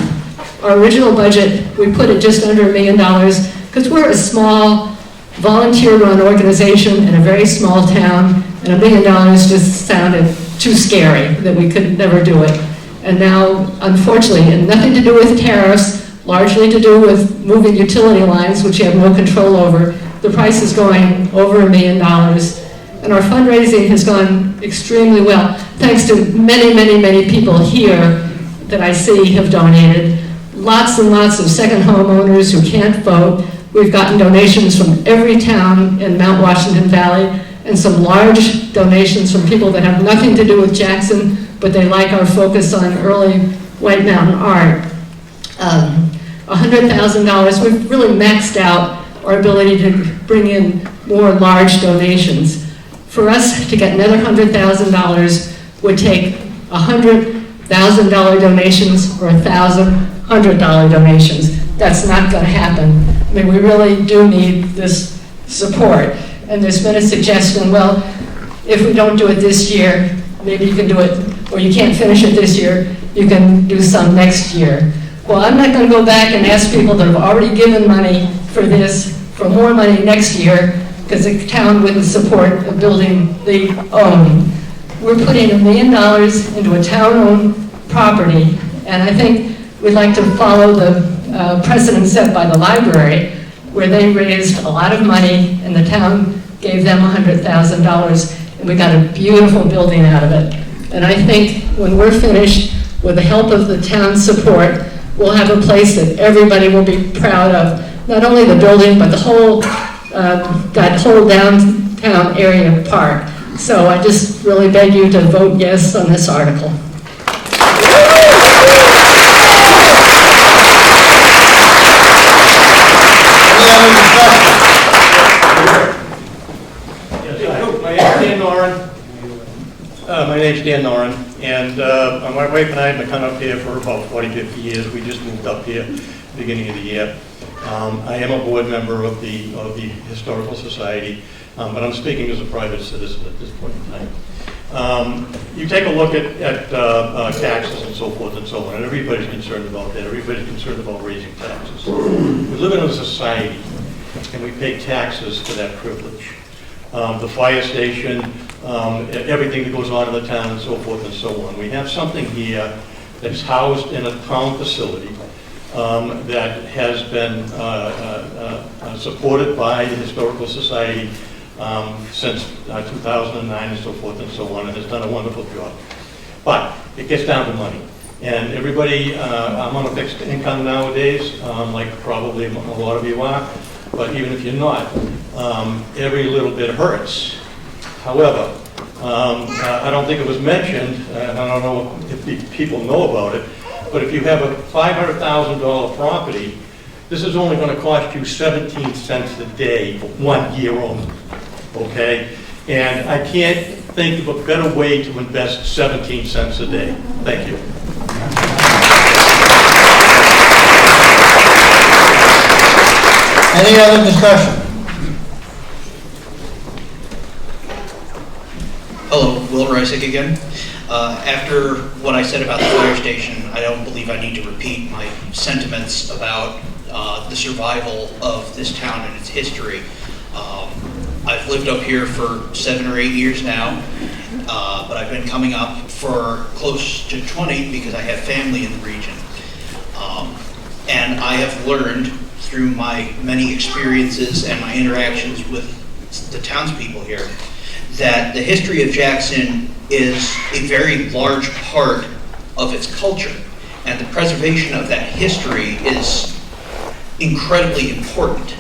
Our original budget, we put it just under $1 million because we're a small, volunteer-run organization in a very small town, and $1 million just sounded too scary that we could never do it. And now, unfortunately, and nothing to do with tariffs, largely to do with moving utility lines, which you have no control over, the price is going over $1 million. And our fundraising has gone extremely well, thanks to many, many, many people here that I see have donated. Lots and lots of second homeowners who can't vote. We've gotten donations from every town in Mount Washington Valley, and some large donations from people that have nothing to do with Jackson, but they like our focus on early White Mountain art. $100,000, we've really maxed out our ability to bring in more large donations. For us to get another $100,000 would take $100,000 donations or $1,100 donations. That's not going to happen. I mean, we really do need this support. And there's been a suggestion, well, if we don't do it this year, maybe you can do it, or you can't finish it this year, you can do some next year. Well, I'm not going to go back and ask people that have already given money for this, for more money next year, because the town wouldn't support a building they own. We're putting $1 million into a town-owned property, and I think we'd like to follow the precedent set by the library, where they raised a lot of money, and the town gave them $100,000, and we got a beautiful building out of it. And I think when we're finished, with the help of the town's support, we'll have a place that everybody will be proud of. Not only the building, but the whole, that whole downtown area park. So I just really beg you to vote yes on this article. My name's Dan Noren, and my wife and I have been coming up here for about 40, 50 years. We just moved up here beginning of the year. I am a board member of the Historical Society, but I'm speaking as a private citizen at this point in time. You take a look at taxes and so forth and so on, and everybody's concerned about that. Everybody's concerned about raising taxes. We live in a society, and we pay taxes for that privilege. The fire station, everything that goes on in the town and so forth and so on. We have something here that's housed in a town facility that has been supported by the Historical Society since 2009 and so forth and so on, and has done a wonderful job. But it gets down to money. And everybody, I'm on a fixed income nowadays, like probably a lot of you are, but even if you're not, every little bit hurts. However, I don't think it was mentioned, and I don't know if people know about it, but if you have a $500,000 property, this is only going to cost you 17 cents a day for 1 year only, okay? And I can't think of a better way to invest 17 cents a day. Thank you. Any other discussion? Hello, Will Reisig again. After what I said about the fire station, I don't believe I need to repeat my sentiments about the survival of this town and its history. I've lived up here for 7 or 8 years now, but I've been coming up for close to 20 because I have family in the region. And I have learned through my many experiences and my interactions with the townspeople here that the history of Jackson is a very large part of its culture, and the preservation of that history is incredibly important.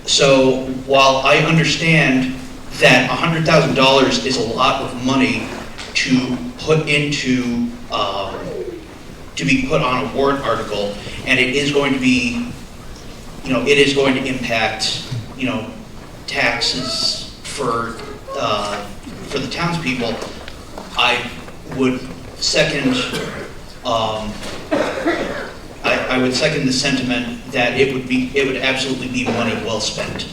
So while I understand that $100,000 is a lot of money to put into, to be put on a warrant article, and it is going to be, it is going to impact, taxes for the townspeople, I would second, I would second the sentiment that it would absolutely be money well spent.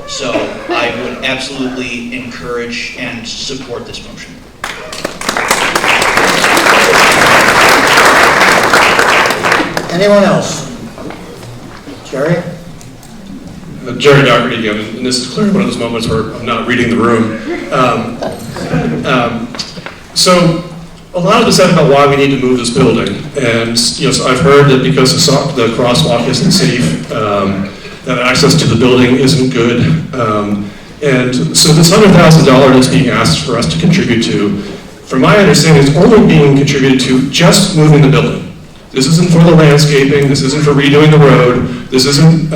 So I would absolutely encourage and support this motion. Anyone else? Jerry? Jerry Doherty again, and this is clearly one of those moments where I'm not reading the room. So a lot of is said about why we need to move this building, and so I've heard that because the crosswalk isn't safe, that access to the building isn't good, and so this $100,000 that's being asked for us to contribute to, from my understanding, is only being contributed to just moving the building. This isn't for the landscaping, this isn't for redoing the road, this isn't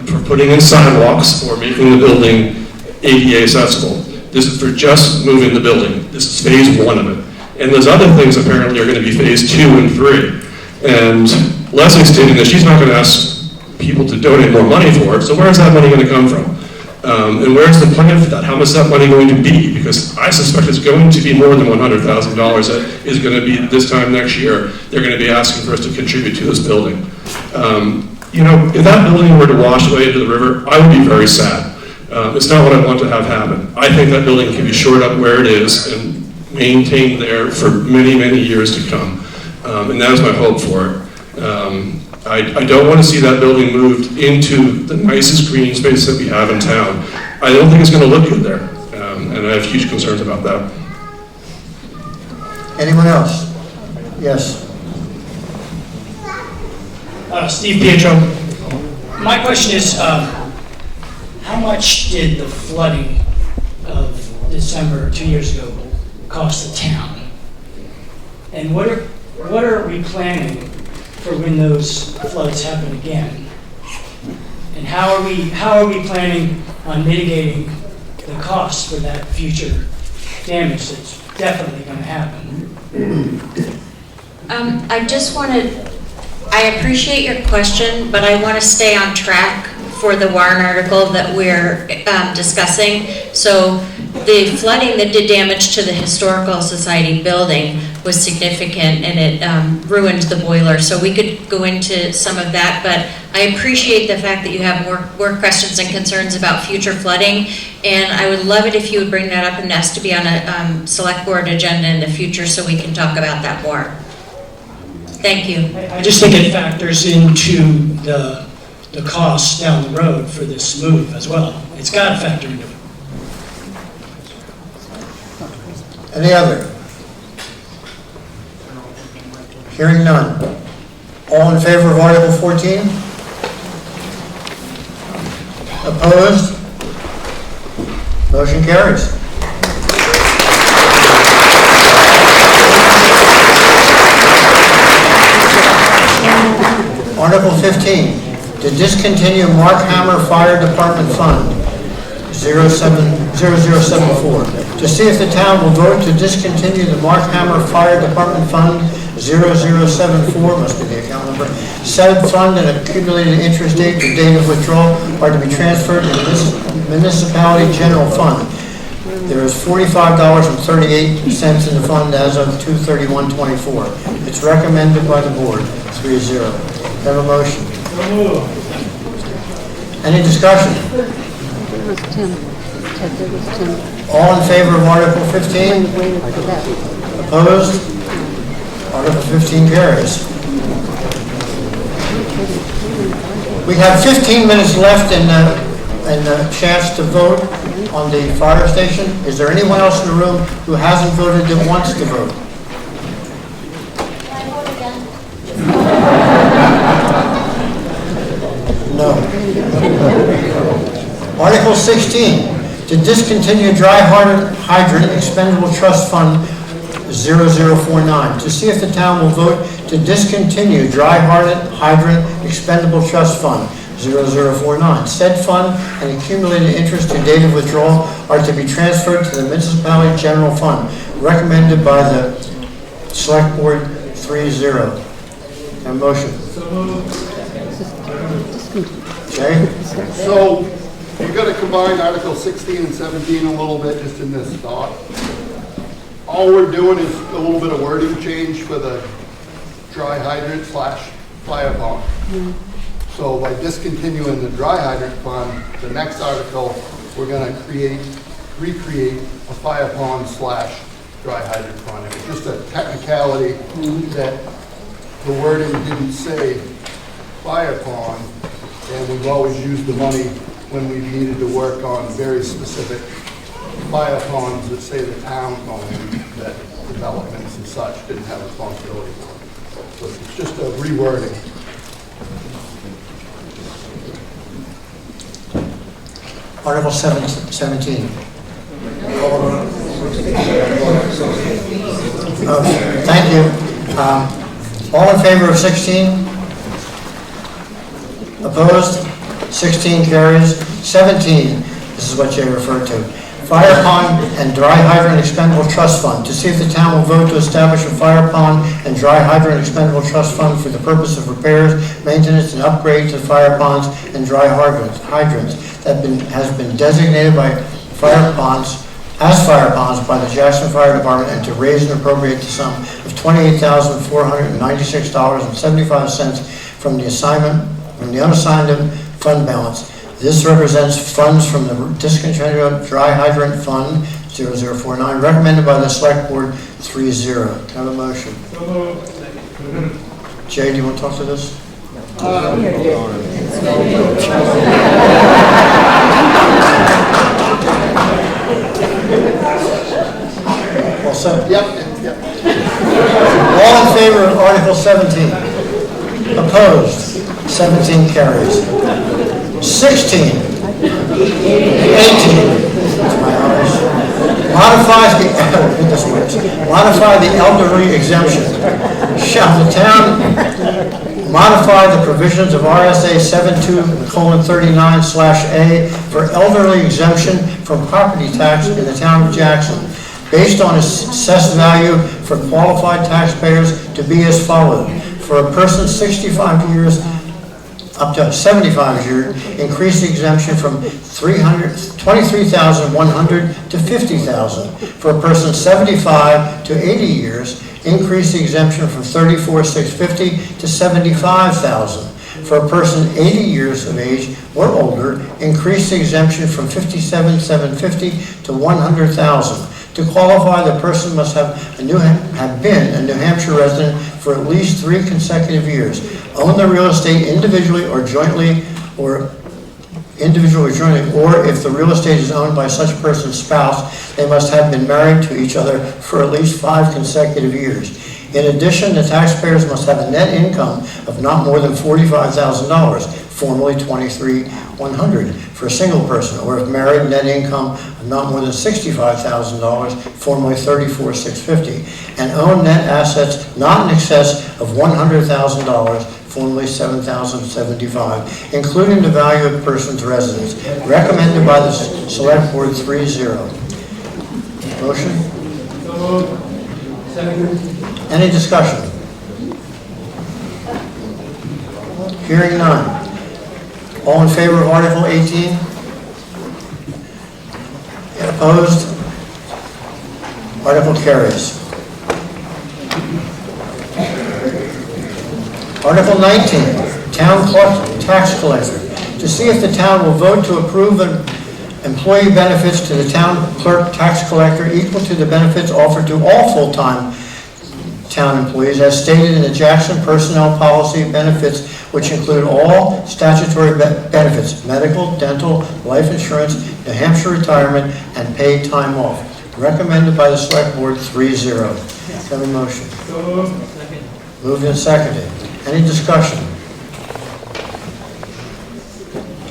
for putting in sidewalks or making the building ADA accessible. This is for just moving the building. This is phase 1 of it. And those other things apparently are going to be phase 2 and 3. And Leslie's stating that she's not going to ask people to donate more money for it, so where's that money going to come from? And where's the plan for that? How much is that money going to be? Because I suspect it's going to be more than $100,000 that is going to be this time next year. They're going to be asking for us to contribute to this building. If that building were to wash away into the river, I would be very sad. It's not what I want to have happen. I think that building can be shored up where it is and maintained there for many, many years to come. And that is my hope for it. I don't want to see that building moved into the nicest green space that we have in town. I don't think it's going to look good there, and I have huge concerns about that. Anyone else? Yes. Steve Pietro. My question is, how much did the flooding of December 2 years ago cost the town? And what are we planning for when those floods happen again? And how are we planning on mitigating the costs for that future damage that's definitely going to happen? I appreciate your question, but I want to stay on track for the warrant article that we're discussing. So the flooding that did damage to the Historical Society building was significant, and it ruined the boiler. So we could go into some of that, but I appreciate the fact that you have more questions and concerns about future flooding, and I would love it if you would bring that up, and it has to be on a select board agenda in the future so we can talk about that more. Thank you. I just think it factors into the costs down the road for this move as well. It's got to factor into it. Any other? Hearing none. All in favor of Article 14? Opposed? Motion carries. Article 15, to discontinue Mark Hammer Fire Department Fund 0074. To see if the town will vote to discontinue the Mark Hammer Fire Department Fund 0074, must be the account number. Said fund and accumulated interest date to date of withdrawal are to be transferred to the municipality general fund. There is $45.38 in the fund as of 2/31/24. It's recommended by the board, 3-0. Have a motion. Any discussion? All in favor of Article 15? Opposed? Article 15 carries. We have 15 minutes left and a chance to vote on the fire station. Is there anyone else in the room who hasn't voted that wants to vote? Article 16, to discontinue dry hydrant expendable trust fund 0049, to see if the town will vote to discontinue dry hydrant expendable trust fund 0049. Said fund and accumulated interest to date of withdrawal are to be transferred to the municipality general fund, recommended by the select board 3-0. A motion. Jay? So, you're gonna combine Article 16 and 17 a little bit just in this thought. All we're doing is a little bit of wording change for the dry hydrant / fire pond. So by discontinuing the dry hydrant fund, the next article, we're gonna recreate a fire pond / dry hydrant fund. It was just a technicality that the wording didn't say fire pond, and we've always used the money when we needed to work on very specific fire ponds that say the town owned, that developments and such didn't have responsibility for. So it's just a rewording. Article 17. Thank you. All in favor of 16? Opposed? 16 carries. 17, this is what Jay referred to. Fire pond and dry hydrant expendable trust fund, to see if the town will vote to establish a fire pond and dry hydrant expendable trust fund for the purpose of repairs, maintenance, and upgrade to fire ponds and dry hydrants that has been designated by fire ponds by the Jackson Fire Department, and to raise and appropriate the sum of $28,496.75 from the unassigned fund balance. This represents funds from the discontinued dry hydrant fund 0049, recommended by the select board 3-0. Can I have a motion? Jay, do you want to talk to this? All set? Yep. All in favor of Article 17? Opposed? 17 carries. 16. 18. Modify the elderly exemption. Shall the town modify the provisions of RSA 72:39/A for elderly exemption from property tax in the town of Jackson, based on assessed value for qualified taxpayers, to be as follows. For a person 65 years up to 75 years, increase the exemption from $23,100 to $50,000. For a person 75 to 80 years, increase the exemption from $34,650 to $75,000. For a person 80 years of age or older, increase the exemption from $57,750 to $100,000. To qualify, the person must have been a New Hampshire resident for at least 3 consecutive years, own the real estate individually or jointly, or if the real estate is owned by such person's spouse, they must have been married to each other for at least 5 consecutive years. In addition, the taxpayers must have a net income of not more than $45,000, formerly $23,100 for a single person, or if married, net income of not more than $65,000, formerly $34,650, and own net assets not in excess of $100,000, formerly $7,075, including the value of the person's residence, recommended by the select board 3-0. Motion? Any discussion? Hearing none. All in favor of Article 18? Opposed? Article carries. Article 19, Town Clerk Tax Collector. To see if the town will vote to approve employee benefits to the town clerk tax collector equal to the benefits offered to all full-time town employees as stated in the Jackson Personnel Policy benefits, which include all statutory benefits, medical, dental, life insurance, New Hampshire retirement, and paid time off. Recommended by the Select Board 3-0. Have a motion? Moved and seconded. Any discussion?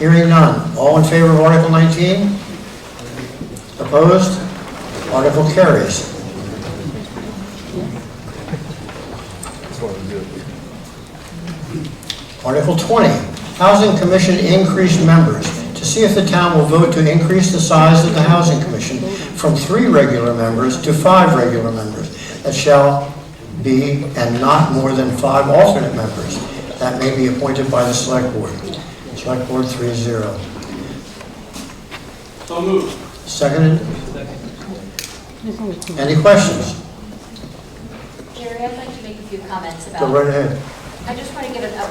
Hearing none. All in favor of Article 19? Opposed? Article carries. Article 20, Housing Commission increased members. To see if the town will vote to increase the size of the Housing Commission from 3 regular members to 5 regular members. That shall be, and not more than 5 alternate members. That may be appointed by the Select Board. Select Board 3-0. So moved. Seconded? Any questions? Jerry, I'd like to make a few comments about. Go right ahead. I just want to give an up.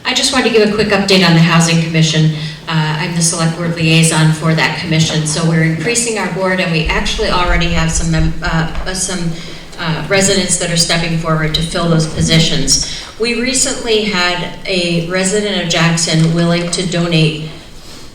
I just wanted to give a quick update on the Housing Commission. I'm the Select Board Liaison for that commission, so we're increasing our board, and we actually already have some residents that are stepping forward to fill those positions. We recently had a resident of Jackson willing to donate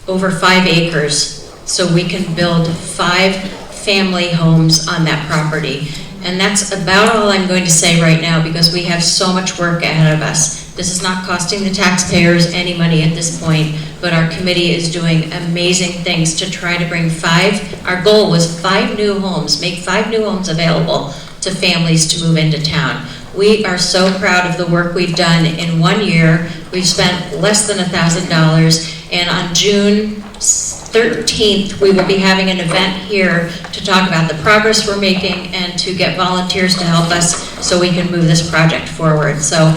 over 5 acres so we can build 5 family homes on that property. And that's about all I'm going to say right now, because we have so much work ahead of us. This is not costing the taxpayers any money at this point, but our committee is doing amazing things to try to bring 5, our goal was 5 new homes, make 5 new homes available to families to move into town. We are so proud of the work we've done in 1 year. We've spent less than $1,000, and on June 13th, we will be having an event here to talk about the progress we're making and to get volunteers to help us so we can move this project forward. So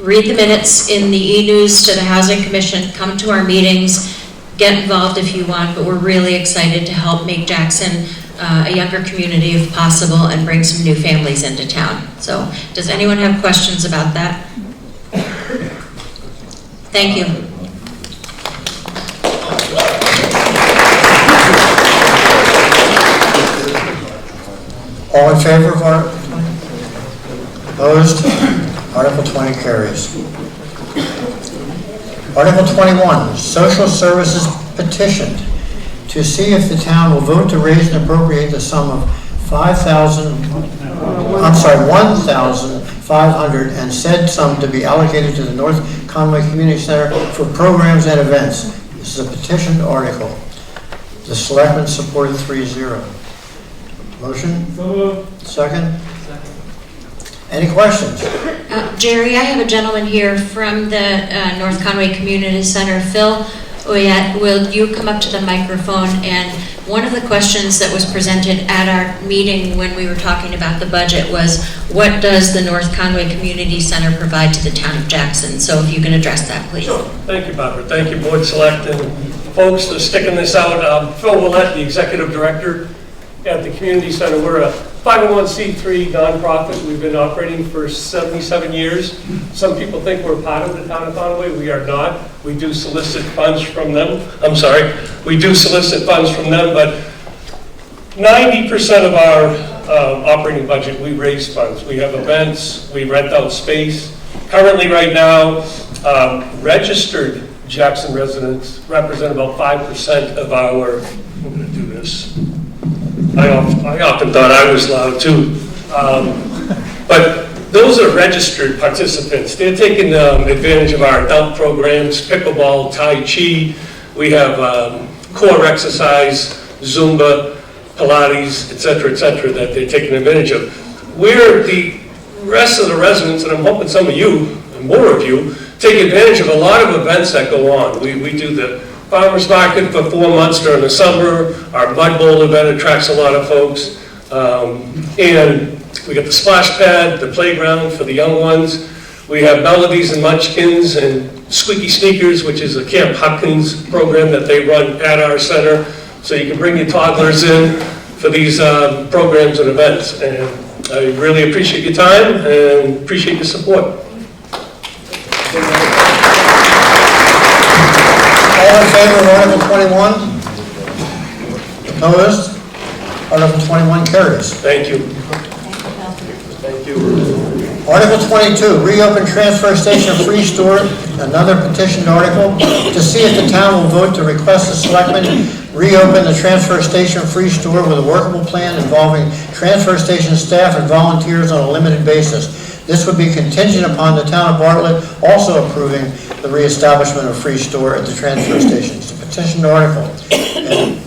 read the minutes in the e-news to the Housing Commission, come to our meetings, get involved if you want, but we're really excited to help make Jackson a younger community if possible and bring some new families into town. So does anyone have questions about that? Thank you. All in favor of Article 20? Opposed? Article 20 carries. Article 21, Social Services petitioned to see if the town will vote to raise and appropriate the sum of $1,500 and said sum to be allocated to the North Conway Community Center for programs and events. This is a petitioned article. The selectmen supported 3-0. Motion? Second? Any questions? Jerry, I have a gentleman here from the North Conway Community Center. Phil Oyette, will you come up to the microphone? And one of the questions that was presented at our meeting when we were talking about the budget was, what does the North Conway Community Center provide to the town of Jackson? So if you can address that, please. Sure. Thank you, Barbara. Thank you, Board Select and folks for sticking this out. Phil Willett, the Executive Director at the Community Center. We're a 501c3 nonprofit. We've been operating for 77 years. Some people think we're part of the town of Conway. We are not. We do solicit funds from them. We do solicit funds from them, but 90% of our operating budget, we raise funds. We have events, we rent out space. Currently, right now, registered Jackson residents represent about 5% of our, I'm going to do this. I often thought I was loud too. But those are registered participants. They're taking advantage of our adult programs, pickleball, Tai Chi. We have core exercise, Zumba, Pilates, et cetera, that they're taking advantage of. We're the rest of the residents, and I'm hoping some of you, and more of you, take advantage of a lot of events that go on. We do the Farmers Market for 4 months during the summer. Our Mud Bowl event attracts a lot of folks. And we got the splash pad, the playground for the young ones. We have Melodies and Munchkins and Squeaky Sneakers, which is a Camp Hopkins program that they run at our center. So you can bring your toddlers in for these programs and events. And I really appreciate your time and appreciate your support. All in favor of Article 21? Opposed? Article 21 carries. Thank you. Thank you. Article 22, reopen transfer station free store, another petitioned article, to see if the town will vote to request the selectmen reopen the transfer station free store with a workable plan involving transfer station staff and volunteers on a limited basis. This would be contingent upon the town of Bartlett also approving the reestablishment of free store at the transfer stations. The petition article,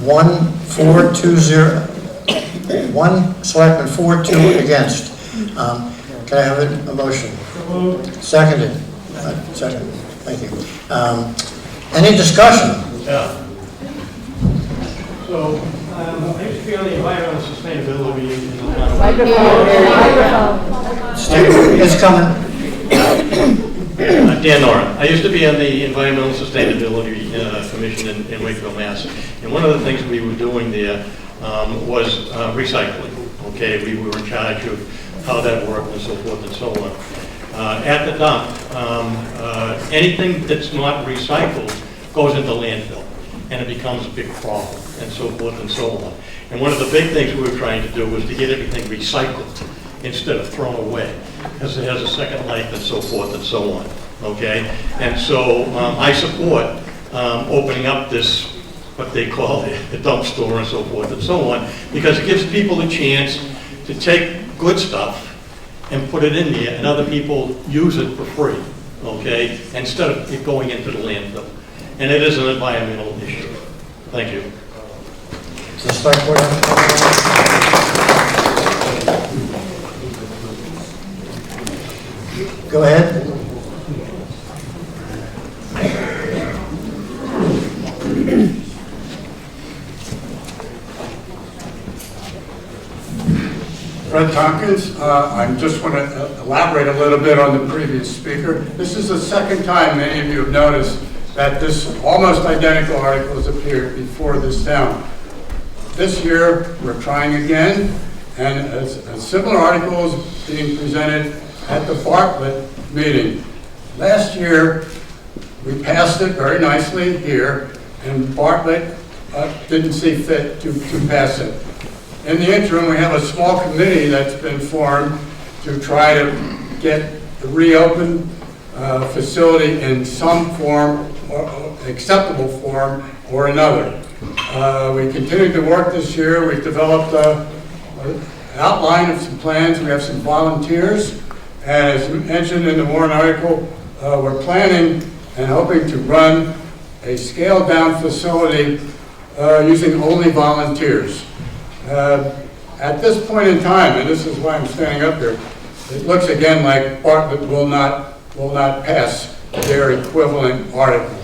1420, 1 selectman for, 2 against. Can I have a motion? Seconded. Second. Thank you. Any discussion? Yeah. So, I used to be on the environmental sustainability. It's coming. Dan Noren. I used to be on the Environmental Sustainability Commission in Wakefield, Mass. And one of the things we were doing there was recycling. Okay, we were in charge of how that worked and so forth and so on. At the dump, anything that's not recycled goes into landfill, and it becomes a big problem, and so forth and so on. And one of the big things we were trying to do was to get everything recycled instead of thrown away, because it has a second life and so forth and so on, okay? And so I support opening up this, what they call the dump store and so forth and so on, because it gives people a chance to take good stuff and put it in there, and other people use it for free, okay, instead of it going into the landfill. And it is an environmental issue. Thank you. Go ahead. Fred Tompkins. I just want to elaborate a little bit on the previous speaker. This is the second time many of you have noticed that this almost identical article has appeared before this town. This year, we're trying again, and a similar article is being presented at the Bartlett meeting. Last year, we passed it very nicely here, and Bartlett didn't see fit to pass it. In the interim, we have a small committee that's been formed to try to get the reopened facility in some form, or acceptable form or another. We continued to work this year. We've developed an outline of some plans. We have some volunteers. And as mentioned in the warrant article, we're planning and hoping to run a scaled-down facility using only volunteers. At this point in time, and this is why I'm standing up here, it looks again like Bartlett will not pass their equivalent article.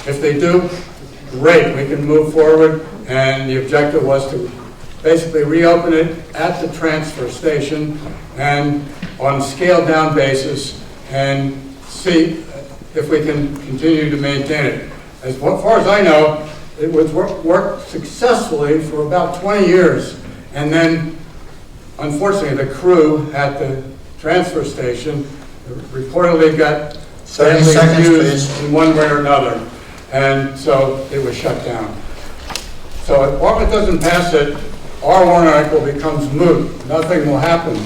If they do, great, we can move forward, and the objective was to basically reopen it at the transfer station and on a scaled down basis and see if we can continue to maintain it. As far as I know, it was worked successfully for about 20 years, and then unfortunately the crew at the transfer station reportedly got 30 badly seconds, abused please. in one way or another, and so it was shut down. So if Bartlett doesn't pass it, our warrant article becomes moot. Nothing will happen.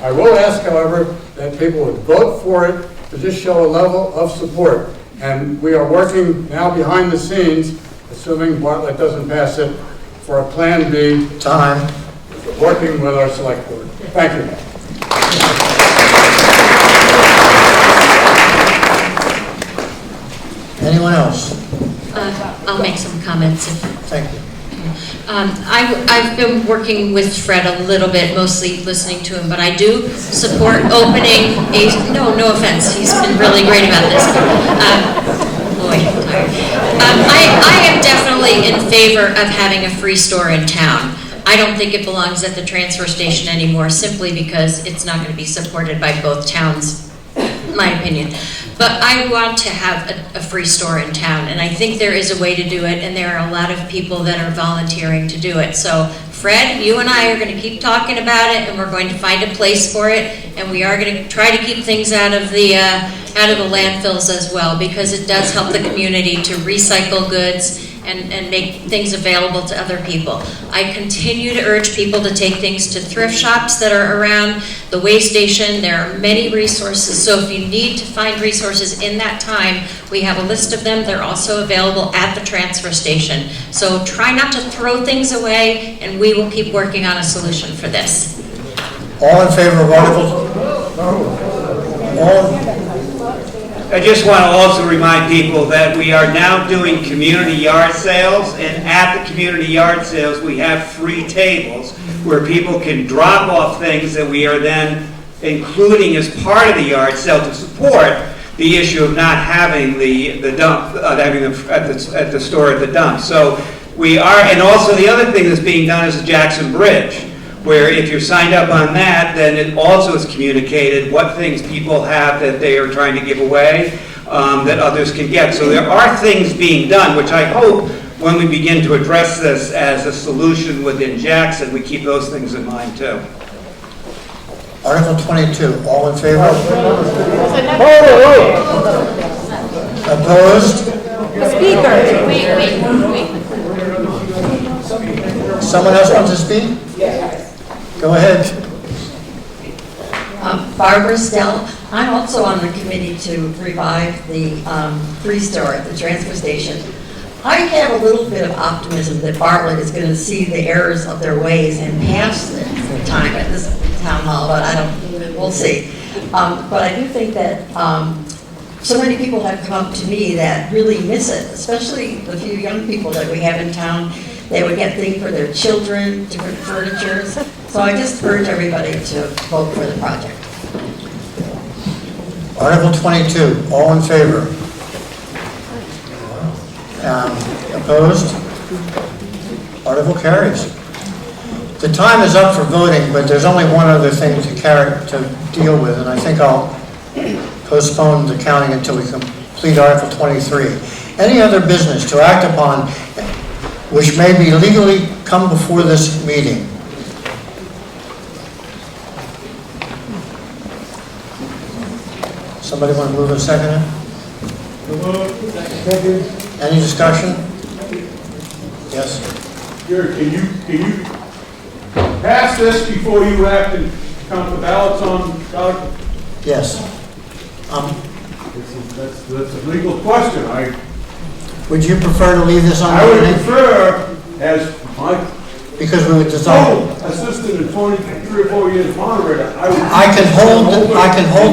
I will ask, however, that people would vote for it to just show a level of support. And we are working now behind the scenes, assuming Bartlett doesn't pass it, for a Plan B. Time. Working with our select board. Thank you. Anyone else? I'll make some comments. Thank you. I've been working with Fred a little bit, mostly listening to him, but I do support opening a, no offense, he's been really great about this. I am definitely in favor of having a free store in town. I don't think it belongs at the transfer station anymore, simply because it's not going to be supported by both towns, my opinion. But I want to have a free store in town, and I think there is a way to do it, and there are a lot of people that are volunteering to do it. So Fred, you and I are going to keep talking about it, and we're going to find a place for it, and we are going to try to keep things out of the landfills as well, because it does help the community to recycle goods and make things available to other people. I continue to urge people to take things to thrift shops that are around the way station. There are many resources, so if you need to find resources in that time, we have a list of them. They're also available at the transfer station. So try not to throw things away, and we will keep working on a solution for this. All in favor of Article? I just want to also remind people that we are now doing community yard sales, and at the community yard sales, we have free tables where people can drop off things that we are then including as part of the yard sale to support the issue of not having the dump, having them at the store at the dump. So we are, and also the other thing that's being done is the Jackson Bridge, where if you're signed up on that, then it also is communicated what things people have that they are trying to give away that others can get. So there are things being done, which I hope when we begin to address this as a solution within Jackson, we keep those things in mind too. Article 22, all in favor? Opposed? Speaker. Wait. Someone else wants to speak? Go ahead. Barbara Stell. I'm also on the committee to revive the three-store at the transfer station. I have a little bit of optimism that Bartlett is going to see the errors of their ways and pass the time at this town hall, but we'll see. But I do think that so many people have come up to me that really miss it, especially the few young people that we have in town. They would get things for their children, different furnitures. So I just urge everybody to vote for the project. Article 22, all in favor? Opposed? Article carries. The time is up for voting, but there's only one other thing to deal with, and I think I'll postpone the counting until we complete Article 23. Any other business to act upon which may be legally come before this meeting? Somebody want to move and second it? Any discussion? Yes? Gary, can you pass this before you act and count the ballots on Article? Yes. That's a legal question. Would you prefer to leave this on? I would prefer, as my because we would dissolve. Assistant in 23 or 4 years moderator, I can hold it.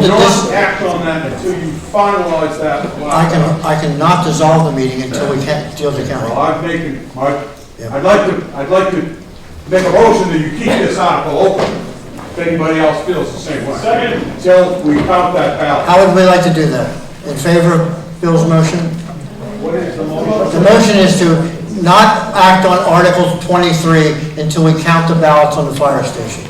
Not act on that until you finalize that. I can not dissolve the meeting until we can't deal with the county. Well, I'd like to make a motion that you keep this article open. If anybody else feels the same way. Second. Until we count that ballot. How would we like to do that? In favor of Bill's motion? What is the motion? The motion is to not act on Article 23 until we count the ballots on the fire station.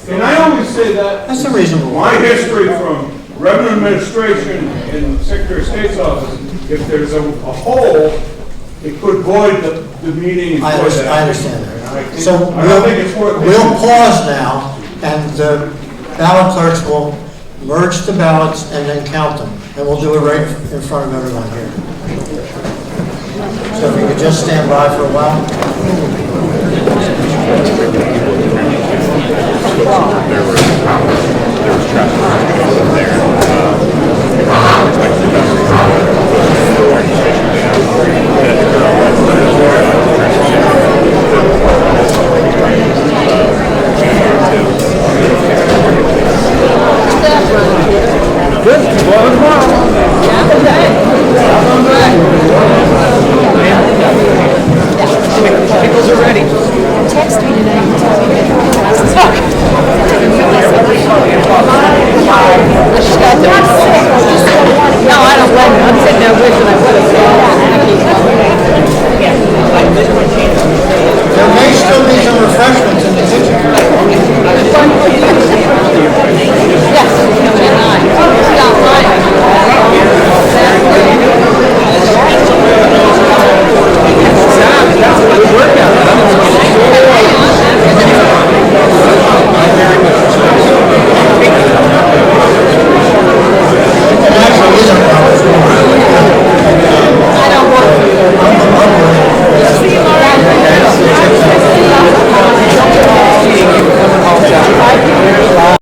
And I always say that. That's a reasonable. My history from Revenue Administration in the Secretary of State's office, if there's a hole, it could void the meeting. I understand that. So we'll pause now, and the ballot clerks will merge the ballots and then count them. And we'll do it right in front of everyone here. So if you could just stand by for a while. There was traffic there. Good. Well, tomorrow. Pickles are ready. Text me today. No, I don't blame you. I'm sitting there wishing I would have said that. There may still be some refreshments